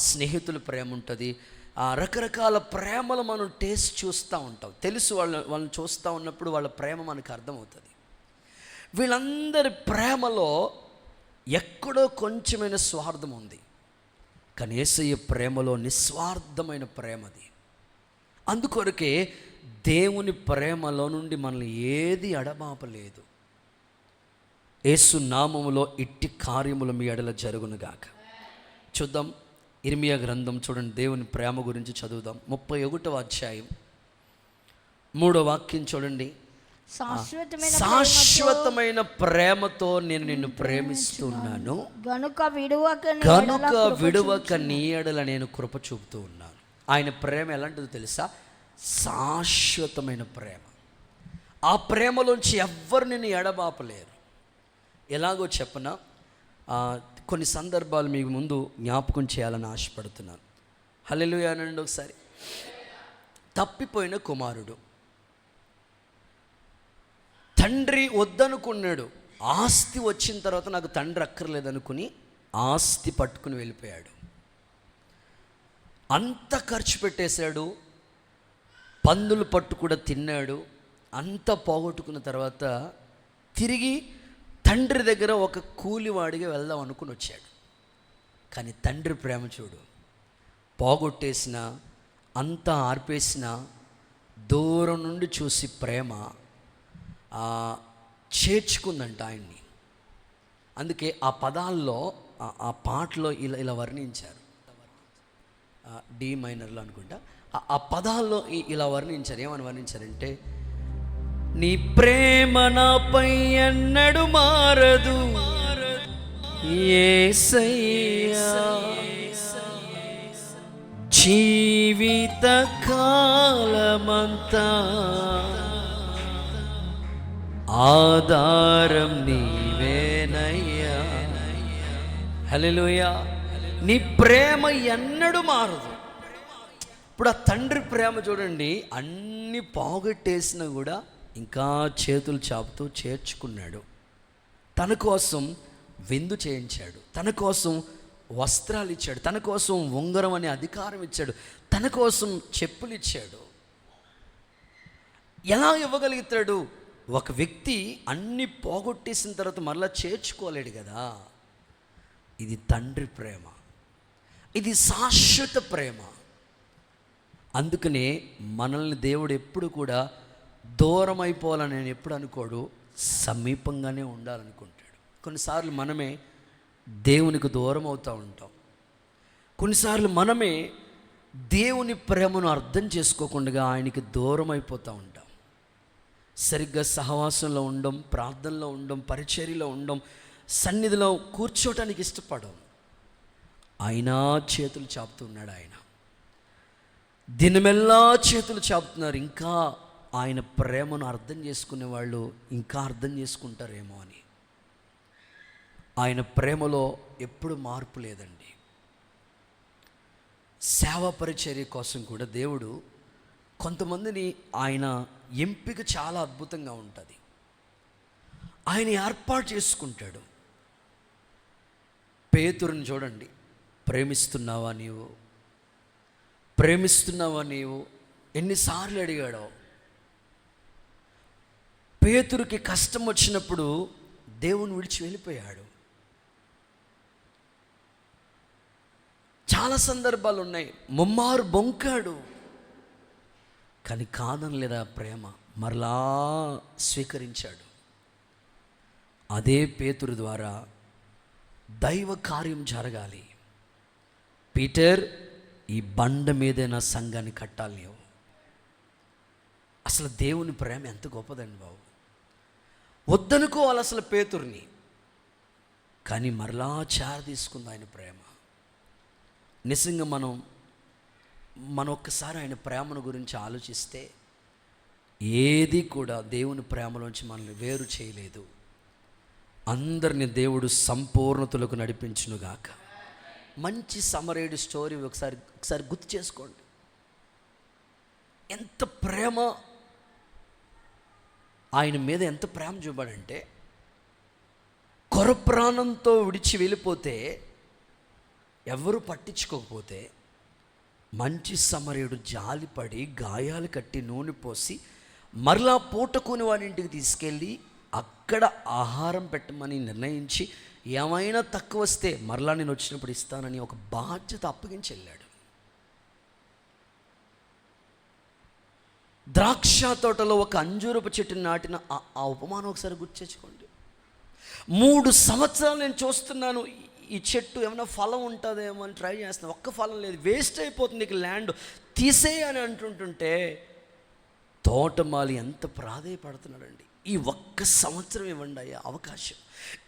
స్నేహితుల ప్రేమ ఉంటుంది. రకరకాల ప్రేమలు మనం టేస్ట్ చూస్తూ ఉంటాం. తెలుసు వాళ్ళని చూస్తూ ఉన్నప్పుడు వాళ్ళ ప్రేమ మనకు అర్థమవుతుంది. వీళ్ళందరి ప్రేమలో ఎక్కడో కొంచెమైన స్వార్థం ఉంది, కానీ యేసయ్య ప్రేమలో నిస్వార్థమైన ప్రేమది. అందుకొరకే దేవుని ప్రేమలో నుండి మనల్ని ఏది ఎడబాపలేదు. యేసు నామములో ఇట్టి కార్యములు మీ ఎడల జరుగునుగాక. చూద్దాం ఇర్మియా గ్రంథం చూడండి, దేవుని ప్రేమ గురించి చదువుదాం. 31వ అధ్యాయం 3వ వాక్యం చూడండి. శాశ్వతమైన ప్రేమతో నేను నిన్ను ప్రేమిస్తున్నాను, గనుక విడువక నీ ఎడల నేను కృప చూపుతూ ఉన్నాను. ఆయన ప్రేమ ఎలాంటిదో తెలుసా? శాశ్వతమైన ప్రేమ. ఆ ప్రేమలోంచి ఎవ్వరు నిన్ను ఎడబాపలేరు. ఎలాగో చెప్పనా, కొన్ని సందర్భాలు మీకు ముందు జ్ఞాపకం చేయాలని ఆశపడుతున్నాను. హల్లెలూయా అనండి ఒకసారి. తప్పిపోయిన కుమారుడు, తండ్రి వద్దనుకున్నాడు. ఆస్తి వచ్చిన తర్వాత నాకు తండ్రి అక్కర్లేదనుకుని ఆస్తి పట్టుకుని వెళ్ళిపోయాడు. అంత ఖర్చు పెట్టేశాడు, పందులు పట్టు కూడా తిన్నాడు. అంత పోగొట్టుకున్న తర్వాత తిరిగి తండ్రి దగ్గర ఒక కూలివాడిగా వెళ్దాం అనుకుని వచ్చాడు. కానీ తండ్రి ప్రేమ చూడు, పోగొట్టేసిన అంతా ఆర్పేసిన దూరం నుండి చూసి ప్రేమ చేర్చుకుందంట ఆయన్ని. అందుకే ఆ పదాల్లో ఆ పాటలో ఇలా వర్ణించారు. డి మైనర్లో అనుకుంటా ఆ పదాల్లో ఇలా వర్ణించారు. ఏమని వర్ణించారంటే, నీ ప్రేమ నాపై ఎన్నడు మారదు యేసయ్యా, జీవిత కాలమంతా ఆధారం నీవేనయ్యా. హల్లెలూయా. నీ ప్రేమ ఎన్నడూ మారదు. ఇప్పుడు ఆ తండ్రి ప్రేమ చూడండి, అన్ని పోగొట్టేసినా కూడా ఇంకా చేతులు చాపుతూ చేర్చుకున్నాడు. తన కోసం విందు చేయించాడు, తన కోసం వస్త్రాలు ఇచ్చాడు, తన కోసం ఉంగరం అనే అధికారం ఇచ్చాడు, తన కోసం చెప్పులు ఇచ్చాడు. ఎలా ఇవ్వగలుగుతాడు? ఒక వ్యక్తి అన్ని పోగొట్టేసిన తర్వాత మరలా చేర్చుకోలేడు కదా. ఇది తండ్రి ప్రేమ, ఇది శాశ్వత ప్రేమ. అందుకనే మనల్ని దేవుడు ఎప్పుడు కూడా దూరం అయిపోవాలని నేను ఎప్పుడు అనుకోడు, సమీపంగానే ఉండాలనుకుంటాడు. కొన్నిసార్లు మనమే దేవునికి దూరం అవుతూ ఉంటాం. కొన్నిసార్లు మనమే దేవుని ప్రేమను అర్థం చేసుకోకుండా ఆయనకి దూరం అయిపోతూ ఉంటాం. సరిగ్గా సహవాసంలో ఉండం, ప్రార్థనలో ఉండం, పరిచర్యలో ఉండం, సన్నిధిలో కూర్చోటానికి ఇష్టపడం. అయినా చేతులు చాపుతున్నాడు ఆయన. దినమెల్లా చేతులు చాపుతున్నారు. ఇంకా ఆయన ప్రేమను అర్థం చేసుకునే వాళ్ళు ఇంకా అర్థం చేసుకుంటారేమో అని. ఆయన ప్రేమలో ఎప్పుడు మార్పు లేదండి. సేవా పరిచర్య కోసం కూడా దేవుడు కొంతమందిని ఆయన ఎంపిక చాలా అద్భుతంగా ఉంటుంది. ఆయన ఏర్పాటు చేసుకుంటాడు. పేతురుని చూడండి, ప్రేమిస్తున్నావా నీవు, ప్రేమిస్తున్నావా నీవు ఎన్నిసార్లు అడిగాడో. పేతురుకి కష్టం వచ్చినప్పుడు దేవుని విడిచి వెళ్ళిపోయాడు. చాలా సందర్భాలు ఉన్నాయి, ముమ్మారు బొంకాడు, కానీ కాదనలేదా ప్రేమ, మరలా స్వీకరించాడు. అదే పేతురు ద్వారా దైవ కార్యం జరగాలి. పీటర్, ఈ బండ మీదే నా సంఘాన్ని కట్టాలి నీవు. అసలు దేవుని ప్రేమ ఎంత గొప్పదండి బాబు. వద్దనుకోవాలి అసలు పేతుర్ని, కానీ మరలా తీసుకుంది ఆయన ప్రేమ. నిజంగా మనం ఒక్కసారి ఆయన ప్రేమను గురించి ఆలోచిస్తే ఏది కూడా దేవుని ప్రేమలోంచి మనల్ని వేరు చేయలేదు. అందరిని దేవుడు సంపూర్ణతలకు నడిపించునుగాక. మంచి సమరేయుడి స్టోరీ ఒకసారి గుర్తు చేసుకోండి. ఎంత ప్రేమ, ఆయన మీద ఎంత ప్రేమ చూపాడంటే, కొరప్రాణంతో విడిచి వెళ్ళిపోతే, ఎవరు పట్టించుకోకపోతే, మంచి సమరయుడు జాలిపడి గాయాలు కట్టి నూనె పోసి మరలా పూటకొని వాడి ఇంటికి తీసుకెళ్ళి అక్కడ ఆహారం పెట్టమని నిర్ణయించి, ఏమైనా తక్కువ వస్తే మరలా నేను వచ్చినప్పుడు ఇస్తానని ఒక బాధ్యత అప్పగించి వెళ్ళాడు. ద్రాక్ష తోటలో ఒక అంజూరపు చెట్టు నాటిన ఆ ఉపమానం ఒకసారి గుర్తించుకోండి. 3 సంవత్సరాలు నేను చూస్తున్నాను, ఈ చెట్టు ఏమైనా ఫలం ఉంటుందేమో అని ట్రై చేస్తున్నాను, ఒక్క ఫలం లేదు, వేస్ట్ అయిపోతుంది, నీకు ల్యాండ్ తీసేయి అని అంటుంటుంటే తోటమాలి ఎంత ప్రాధేయపడుతున్నాడండి. ఈ ఒక్క సంవత్సరం ఇవ్వండి అయ్యా అవకాశం,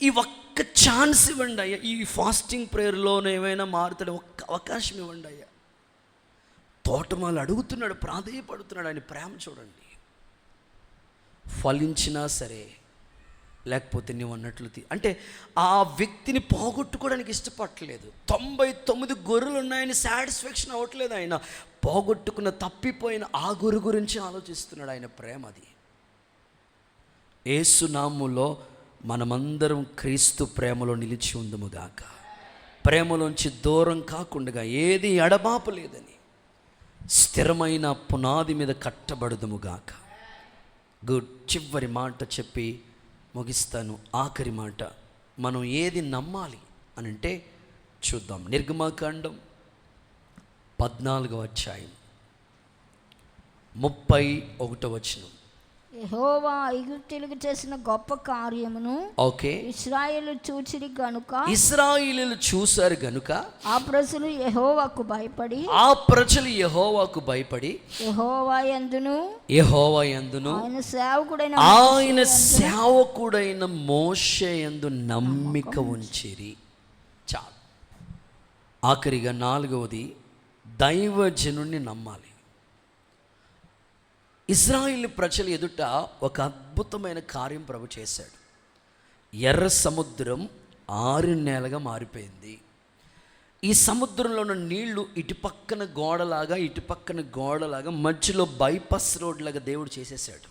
ఈ ఒక్క ఛాన్స్ ఇవ్వండి అయ్యా, ఈ ఫాస్టింగ్ ప్రేయర్లోనే ఏమైనా మారుతాడు, ఒక్క అవకాశం ఇవ్వండి అయ్యా. తోటమాలి అడుగుతున్నాడు, ప్రాధేయపడుతున్నాడు. ఆయన ప్రేమ చూడండి. ఫలించినా సరే, లేకపోతే నువ్వు అన్నట్లు అంటే ఆ వ్యక్తిని పోగొట్టుకోవడానికి ఇష్టపడలేదు. 99 గొర్రెలు ఉన్నాయని సాటిస్ఫాక్షన్ అవ్వట్లేదు. ఆయన పోగొట్టుకున్న తప్పిపోయిన ఆ గొర్రె గురించి ఆలోచిస్తున్నాడు. ఆయన ప్రేమ అది. యేసు నామములో మనమందరం క్రీస్తు ప్రేమలో నిలిచి ఉందుముగాక. ప్రేమలోంచి దూరం కాకుండా, ఏది ఎడబాపు లేదని స్థిరమైన పునాది మీద కట్టబడదుముగాక. గుడ్. చివరి మాట చెప్పి ముగిస్తాను. ఆఖరి మాట, మనం ఏది నమ్మాలి అని అంటే చూద్దాం. నిర్గమాకాండం 14వ అధ్యాయం 31వ వచనం. యెహోవా ఐగుప్తీయులకు చేసిన గొప్ప కార్యమును ఇశ్రాయేలు చూచిరి గనుక, ఇశ్రాయేలీయులు చూశారు గనుక ఆ ప్రజలు యెహోవాకు భయపడి యెహోవా యందును ఆయన సేవకుడైన మోషే యందు నమ్మిక ఉంచిరి. చాలు. ఆఖరిగా 4వది, దైవజనుణ్ణి నమ్మాలి. ఇశ్రాయేలు ప్రజల ఎదుట ఒక అద్భుతమైన కార్యం ప్రభు చేశాడు. ఎర్ర సముద్రం 6 నేలగా మారిపోయింది. ఈ సముద్రంలో ఉన్న నీళ్లు ఇటుపక్కన గోడలాగా మధ్యలో బైపాస్ రోడ్ లాగా దేవుడు చేసేసాడు.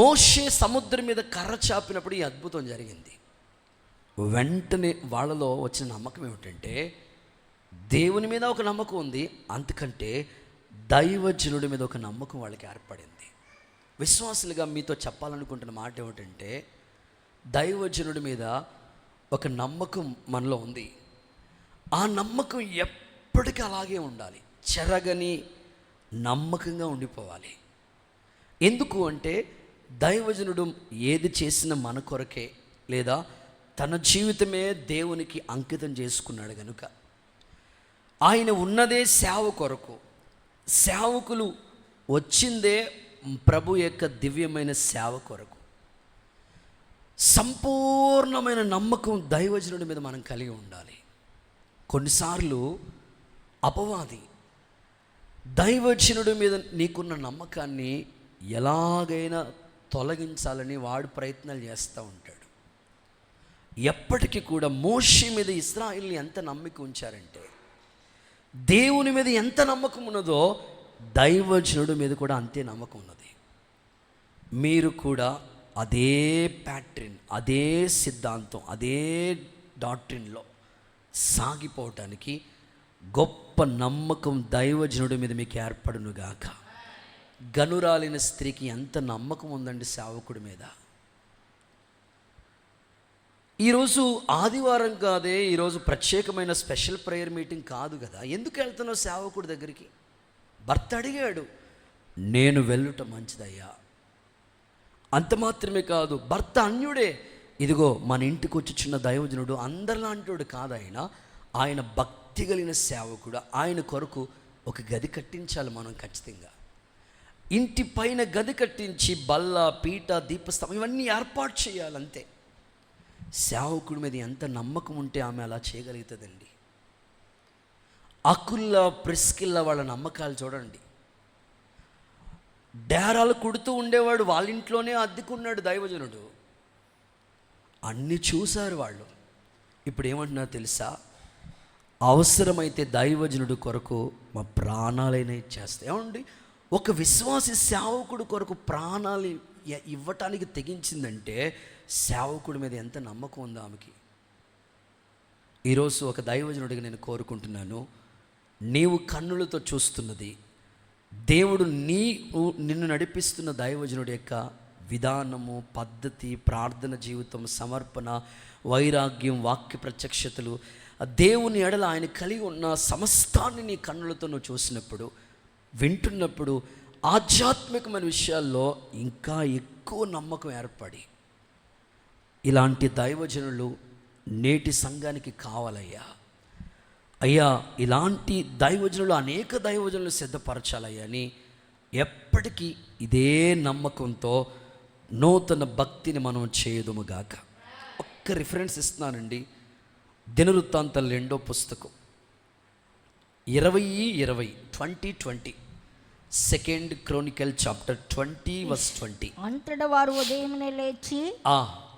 మోషే సముద్రం మీద కర్ర చాపినప్పుడు ఈ అద్భుతం జరిగింది. వెంటనే వాళ్ళలో వచ్చిన నమ్మకం ఏమిటంటే, దేవుని మీద ఒక నమ్మకం ఉంది, అంతకంటే దైవజనుడి మీద ఒక నమ్మకం వాళ్ళకి ఏర్పడింది. విశ్వాసులుగా మీతో చెప్పాలనుకుంటున్న మాట ఏమిటంటే, దైవజనుడి మీద ఒక నమ్మకం మనలో ఉంది. ఆ నమ్మకం ఎప్పటికీ అలాగే ఉండాలి, చెరగని నమ్మకంగా ఉండిపోవాలి. ఎందుకు అంటే, దైవజనుడు ఏది చేసినా మన కొరకే, లేదా తన జీవితమే దేవునికి అంకితం చేసుకున్నాడు కనుక, ఆయన ఉన్నదే సేవ కొరకు. సేవకులు వచ్చిందే ప్రభు యొక్క దివ్యమైన సేవ కొరకు. సంపూర్ణమైన నమ్మకం దైవజనుడి మీద మనం కలిగి ఉండాలి. కొన్నిసార్లు అపవాది దైవజనుడి మీద నీకున్న నమ్మకాన్ని ఎలాగైనా తొలగించాలని వాడు ప్రయత్నాలు చేస్తూ ఉంటాడు. ఎప్పటికీ కూడా మోషే మీద ఇశ్రాయేలు ఎంత నమ్మకం ఉంచారంటే, దేవుని మీద ఎంత నమ్మకం ఉన్నదో దైవజనుడి మీద కూడా అంతే నమ్మకం ఉన్నది. మీరు కూడా అదే ప్యాట్రిన్, అదే సిద్ధాంతం, అదే డాక్ట్రిన్లో సాగిపోవటానికి గొప్ప నమ్మకం దైవజనుడి మీద మీకు ఏర్పడునుగాక. గనురాలిన స్త్రీకి ఎంత నమ్మకం ఉందండి సేవకుడి మీద. ఈరోజు ఆదివారం కాదే, ఈరోజు ప్రత్యేకమైన స్పెషల్ ప్రేయర్ మీటింగ్ కాదు కదా, ఎందుకు వెళ్తున్నావు సేవకుడి దగ్గరికి? భర్త అడిగాడు, నేను వెళ్ళుట మంచిదయ్యా. అంత మాత్రమే కాదు, భర్త అన్యుడే, ఇదిగో మన ఇంటికి వచ్చుచున్న దైవజనుడు అందరిలాంటి కాదు ఆయన భక్తి కలిగిన సేవకుడు. ఆయన కొరకు ఒక గది కట్టించాలి మనం ఖచ్చితంగా. ఇంటి పైన గది కట్టించి బల్ల, పీట, దీపస్తంభం ఇవన్నీ ఏర్పాటు చేయాలంతే. సేవకుడి మీద ఎంత నమ్మకం ఉంటే ఆమె అలా చేయగలుగుతుందండి. అకుల్లా, ప్రిస్కిల్లా వాళ్ళ నమ్మకాలు చూడండి. డేరాలు కుడుతూ ఉండేవాడు, వాళ్ళ ఇంట్లోనే అద్దెకున్నాడు దైవజనుడు. అన్నీ చూశారు వాళ్ళు. ఇప్పుడు ఏమంటున్నారు తెలుసా? అవసరమైతే దైవజనుడు కొరకు మా ప్రాణాలైనా ఇచ్చేస్తాయి. ఏమండి, ఒక విశ్వాసి సేవకుడు కొరకు ప్రాణాలు ఇవ్వటానికి తెగించిందంటే సేవకుడి మీద ఎంత నమ్మకం ఉందో ఆమెకి. ఈరోజు ఒక దైవజనుడిగా నేను కోరుకుంటున్నాను, నీవు కన్నులతో చూస్తున్నది దేవుడు నిన్ను నడిపిస్తున్న దైవజనుడి యొక్క విధానము, పద్ధతి, ప్రార్థన జీవితం, సమర్పణ, వైరాగ్యం, వాక్య ప్రత్యక్షతలు, దేవుని ఎడల ఆయన కలిగి ఉన్న సమస్తాన్ని నీ కన్నులతో నువ్వు చూసినప్పుడు, వింటున్నప్పుడు ఆధ్యాత్మికమైన విషయాల్లో ఇంకా ఎక్కువ నమ్మకం ఏర్పడి, ఇలాంటి దైవజనులు నేటి సంఘానికి కావాలయ్యా. అయ్యా, ఇలాంటి దైవజనులు అనేక దైవజనులు సిద్ధపరచాలయ్యా అని ఎప్పటికీ ఇదే నమ్మకంతో నూతన భక్తిని మనం చేయదుముగాక. ఒక్క రిఫరెన్స్ ఇస్తున్నానండి. దినవృత్తాంతాలు 2వ పుస్తకం 20:20 2 Chronicle chapter 20 verse 20. అంతటా వారు ఉదయమునే లేచి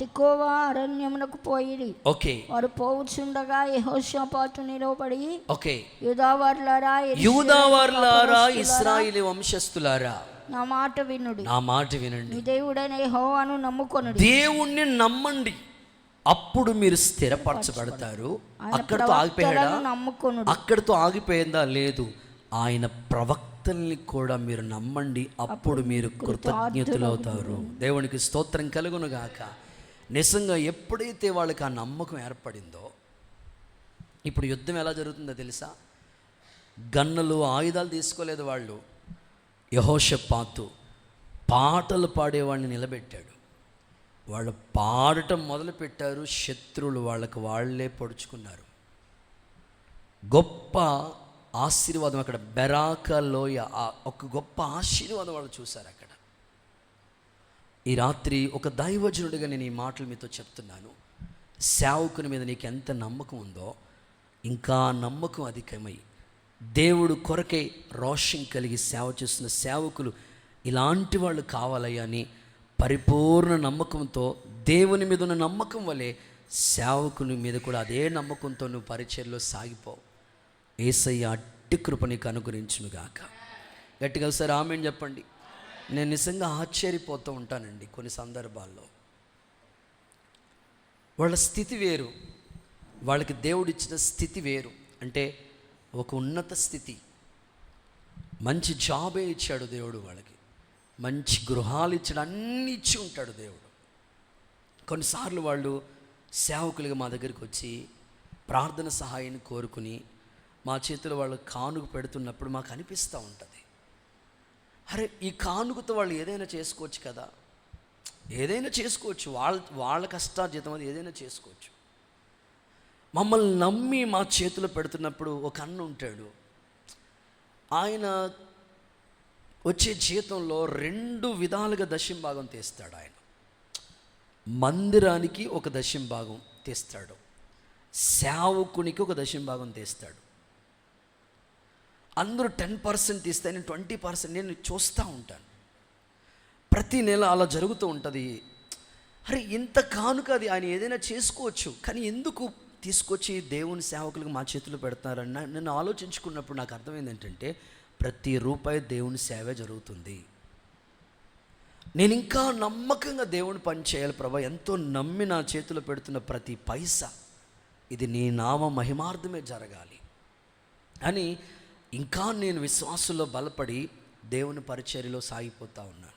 తెకోవా అరణ్యమునకు పోయిరి. ఓకే, వారు పోవుచుండగా యెహోషాపాతు నిలవబడి, ఓకే, యూదావారులారా, ఇశ్రాయేలు వంశస్థులారా, నా మాట వినుడి, నా మాట వినండి. మీ దేవుడైన యెహోవాను నమ్ముకొనుడి. దేవుణ్ణి నమ్మండి, అప్పుడు మీరు స్థిరపరచబడతారు. అక్కడితో ఆగిపోయాడా? నమ్ముకొనుడి. అక్కడితో ఆగిపోయిందా? లేదు. ఆయన ప్రవక్తల్ని కూడా మీరు నమ్మండి, అప్పుడు మీరు కృతజ్ఞతులవుతారు. దేవునికి స్తోత్రం కలుగునుగాక. నిజంగా ఎప్పుడైతే వాళ్ళకి ఆ నమ్మకం ఏర్పడిందో, ఇప్పుడు యుద్ధం ఎలా జరుగుతుందో తెలుసా? గన్నులు, ఆయుధాలు తీసుకోలేదు వాళ్ళు. యెహోషాపాతు పాటలు పాడేవాడిని నిలబెట్టాడు. వాళ్ళు పాడటం మొదలుపెట్టారు. శత్రువులు వాళ్ళే పొడుచుకున్నారు. గొప్ప ఆశీర్వాదం అక్కడ బెరాకా లోయ, ఒక గొప్ప ఆశీర్వాదం వాళ్ళు చూశారు అక్కడ. ఈ రాత్రి ఒక దైవజనుడిగా నేను ఈ మాటలు మీతో చెప్తున్నాను. సేవకుని మీద నీకు ఎంత నమ్మకం ఉందో, ఇంకా నమ్మకం అధికమై దేవుడు కొరకై రోషం కలిగి సేవ చేస్తున్న సేవకులు ఇలాంటి వాళ్ళు కావాలయ్యా అని పరిపూర్ణ నమ్మకంతో, దేవుని మీద ఉన్న నమ్మకం వలె సేవకుని మీద కూడా అదే నమ్మకంతో నువ్వు పరిచర్యలో సాగిపో. యేసయ్య అట్టి కృప నీకు అనుగ్రహించునుగాక. గట్టిగా ఒకసారి ఆమేన్ చెప్పండి. నేను నిజంగా ఆశ్చర్యపోతూ ఉంటానండి కొన్ని సందర్భాల్లో. వాళ్ళ స్థితి వేరు, వాళ్ళకి దేవుడిచ్చిన స్థితి వేరు. అంటే ఒక ఉన్నత స్థితి, మంచి జాబే ఇచ్చాడు దేవుడు, వాళ్ళకి మంచి గృహాలు ఇచ్చాడు, అన్నీ ఇచ్చి ఉంటాడు దేవుడు. కొన్నిసార్లు వాళ్ళు సేవకులుగా మా దగ్గరికి వచ్చి ప్రార్థన సహాయాన్ని కోరుకుని మా చేతిలో వాళ్ళు కానుక పెడుతున్నప్పుడు మాకు అనిపిస్తూ ఉంటుంది, అరే ఈ కానుకతో వాళ్ళు ఏదైనా చేసుకోవచ్చు కదా, ఏదైనా చేసుకోవచ్చు, వాళ్ళ కష్టార్జితం అది ఏదైనా చేసుకోవచ్చు. మమ్మల్ని నమ్మి మా చేతిలో పెడుతున్నప్పుడు ఒక అన్న ఉంటాడు, ఆయన వచ్చే జీతంలో 2 విధాలుగా దశంభాగం తీస్తాడు. ఆయన మందిరానికి ఒక దశంభాగం తీస్తాడు, సేవకునికి ఒక దశంభాగం తీస్తాడు. అందరూ 10% తీస్తే నేను 20% నేను చూస్తూ ఉంటాను. ప్రతి నెల అలా జరుగుతూ ఉంటుంది. అరే ఇంత కానుక అది ఆయన ఏదైనా చేసుకోవచ్చు, కానీ ఎందుకు తీసుకొచ్చి దేవుని సేవకులకు మా చేతులు పెడతారని నేను ఆలోచించుకున్నప్పుడు నాకు అర్థమైంది ఏంటంటే, ప్రతి రూపాయి దేవుని సేవే జరుగుతుంది. నేను ఇంకా నమ్మకంగా దేవుని పని చేయాలి ప్రభా, ఎంతో నమ్మి నా చేతిలో పెడుతున్న ప్రతి పైసా ఇది నీ నామ మహిమార్థమే జరగాలి అని ఇంకా నేను విశ్వాసంలో బలపడి దేవుని పరిచర్యలో సాగిపోతూ ఉన్నాను.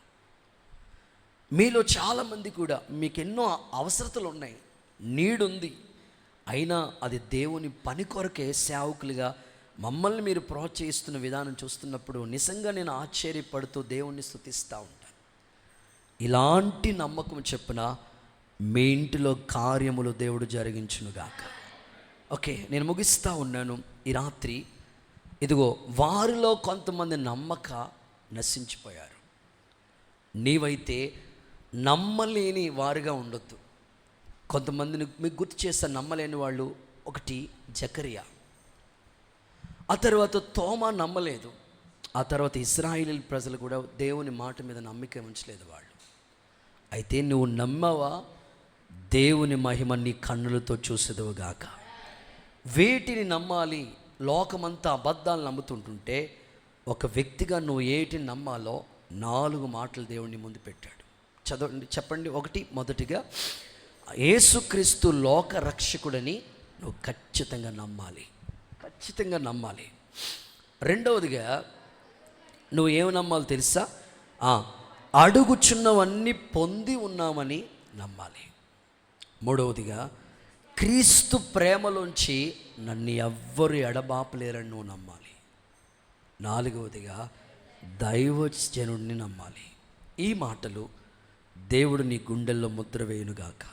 మీలో చాలామంది కూడా మీకు ఎన్నో అవసరతలు ఉన్నాయి, నీడుంది, అయినా అది దేవుని పని కొరకే సేవకులుగా మమ్మల్ని మీరు ప్రోత్సహిస్తున్న విధానం చూస్తున్నప్పుడు నిజంగా నేను ఆశ్చర్యపడుతూ దేవుణ్ణి స్తుతిస్తూ ఉంటాను. ఇలాంటి నమ్మకం చెప్పున మీ ఇంటిలో కార్యములు దేవుడు జరిగించునుగాక. ఓకే, నేను ముగిస్తూ ఉన్నాను ఈ రాత్రి. ఇదిగో వారిలో కొంతమంది నమ్మక నశించిపోయారు. నీవైతే నమ్మలేని వారుగా ఉండొద్దు. కొంతమందిని మీకు గుర్తు చేస్తా, నమ్మలేని వాళ్ళు. ఒకటి జకరియా, ఆ తర్వాత తోమా నమ్మలేదు, ఆ తర్వాత ఇశ్రాయేలు ప్రజలు కూడా దేవుని మాట మీద నమ్మిక ఉంచలేదు వాళ్ళు. అయితే నువ్వు నమ్మవా, దేవుని మహిమ నీ కన్నులతో చూసేదవుగాక. వేటిని నమ్మాలి? లోకమంతా అబద్ధాలు నమ్ముతుంటుంటే ఒక వ్యక్తిగా నువ్వు ఏటిని నమ్మాలో 4 మాటలు దేవుని ముందు పెట్టాడు. చదవండి, చెప్పండి. మొదటిగా యేసుక్రీస్తు లోక రక్షకుడని నువ్వు ఖచ్చితంగా నమ్మాలి, ఖచ్చితంగా నమ్మాలి. రెండవదిగా నువ్వు ఏమి నమ్మాలి తెలుసా? అడుగుచున్నవన్నీ పొంది ఉన్నామని నమ్మాలి. మూడవదిగా క్రీస్తు ప్రేమలోంచి నన్ను ఎవ్వరు ఎడబాపలేరని నువ్వు నమ్మాలి. నాలుగవదిగా దైవజనుడిని నమ్మాలి. ఈ మాటలు దేవుడు నీ గుండెల్లో ముద్ర వేయునుగాక.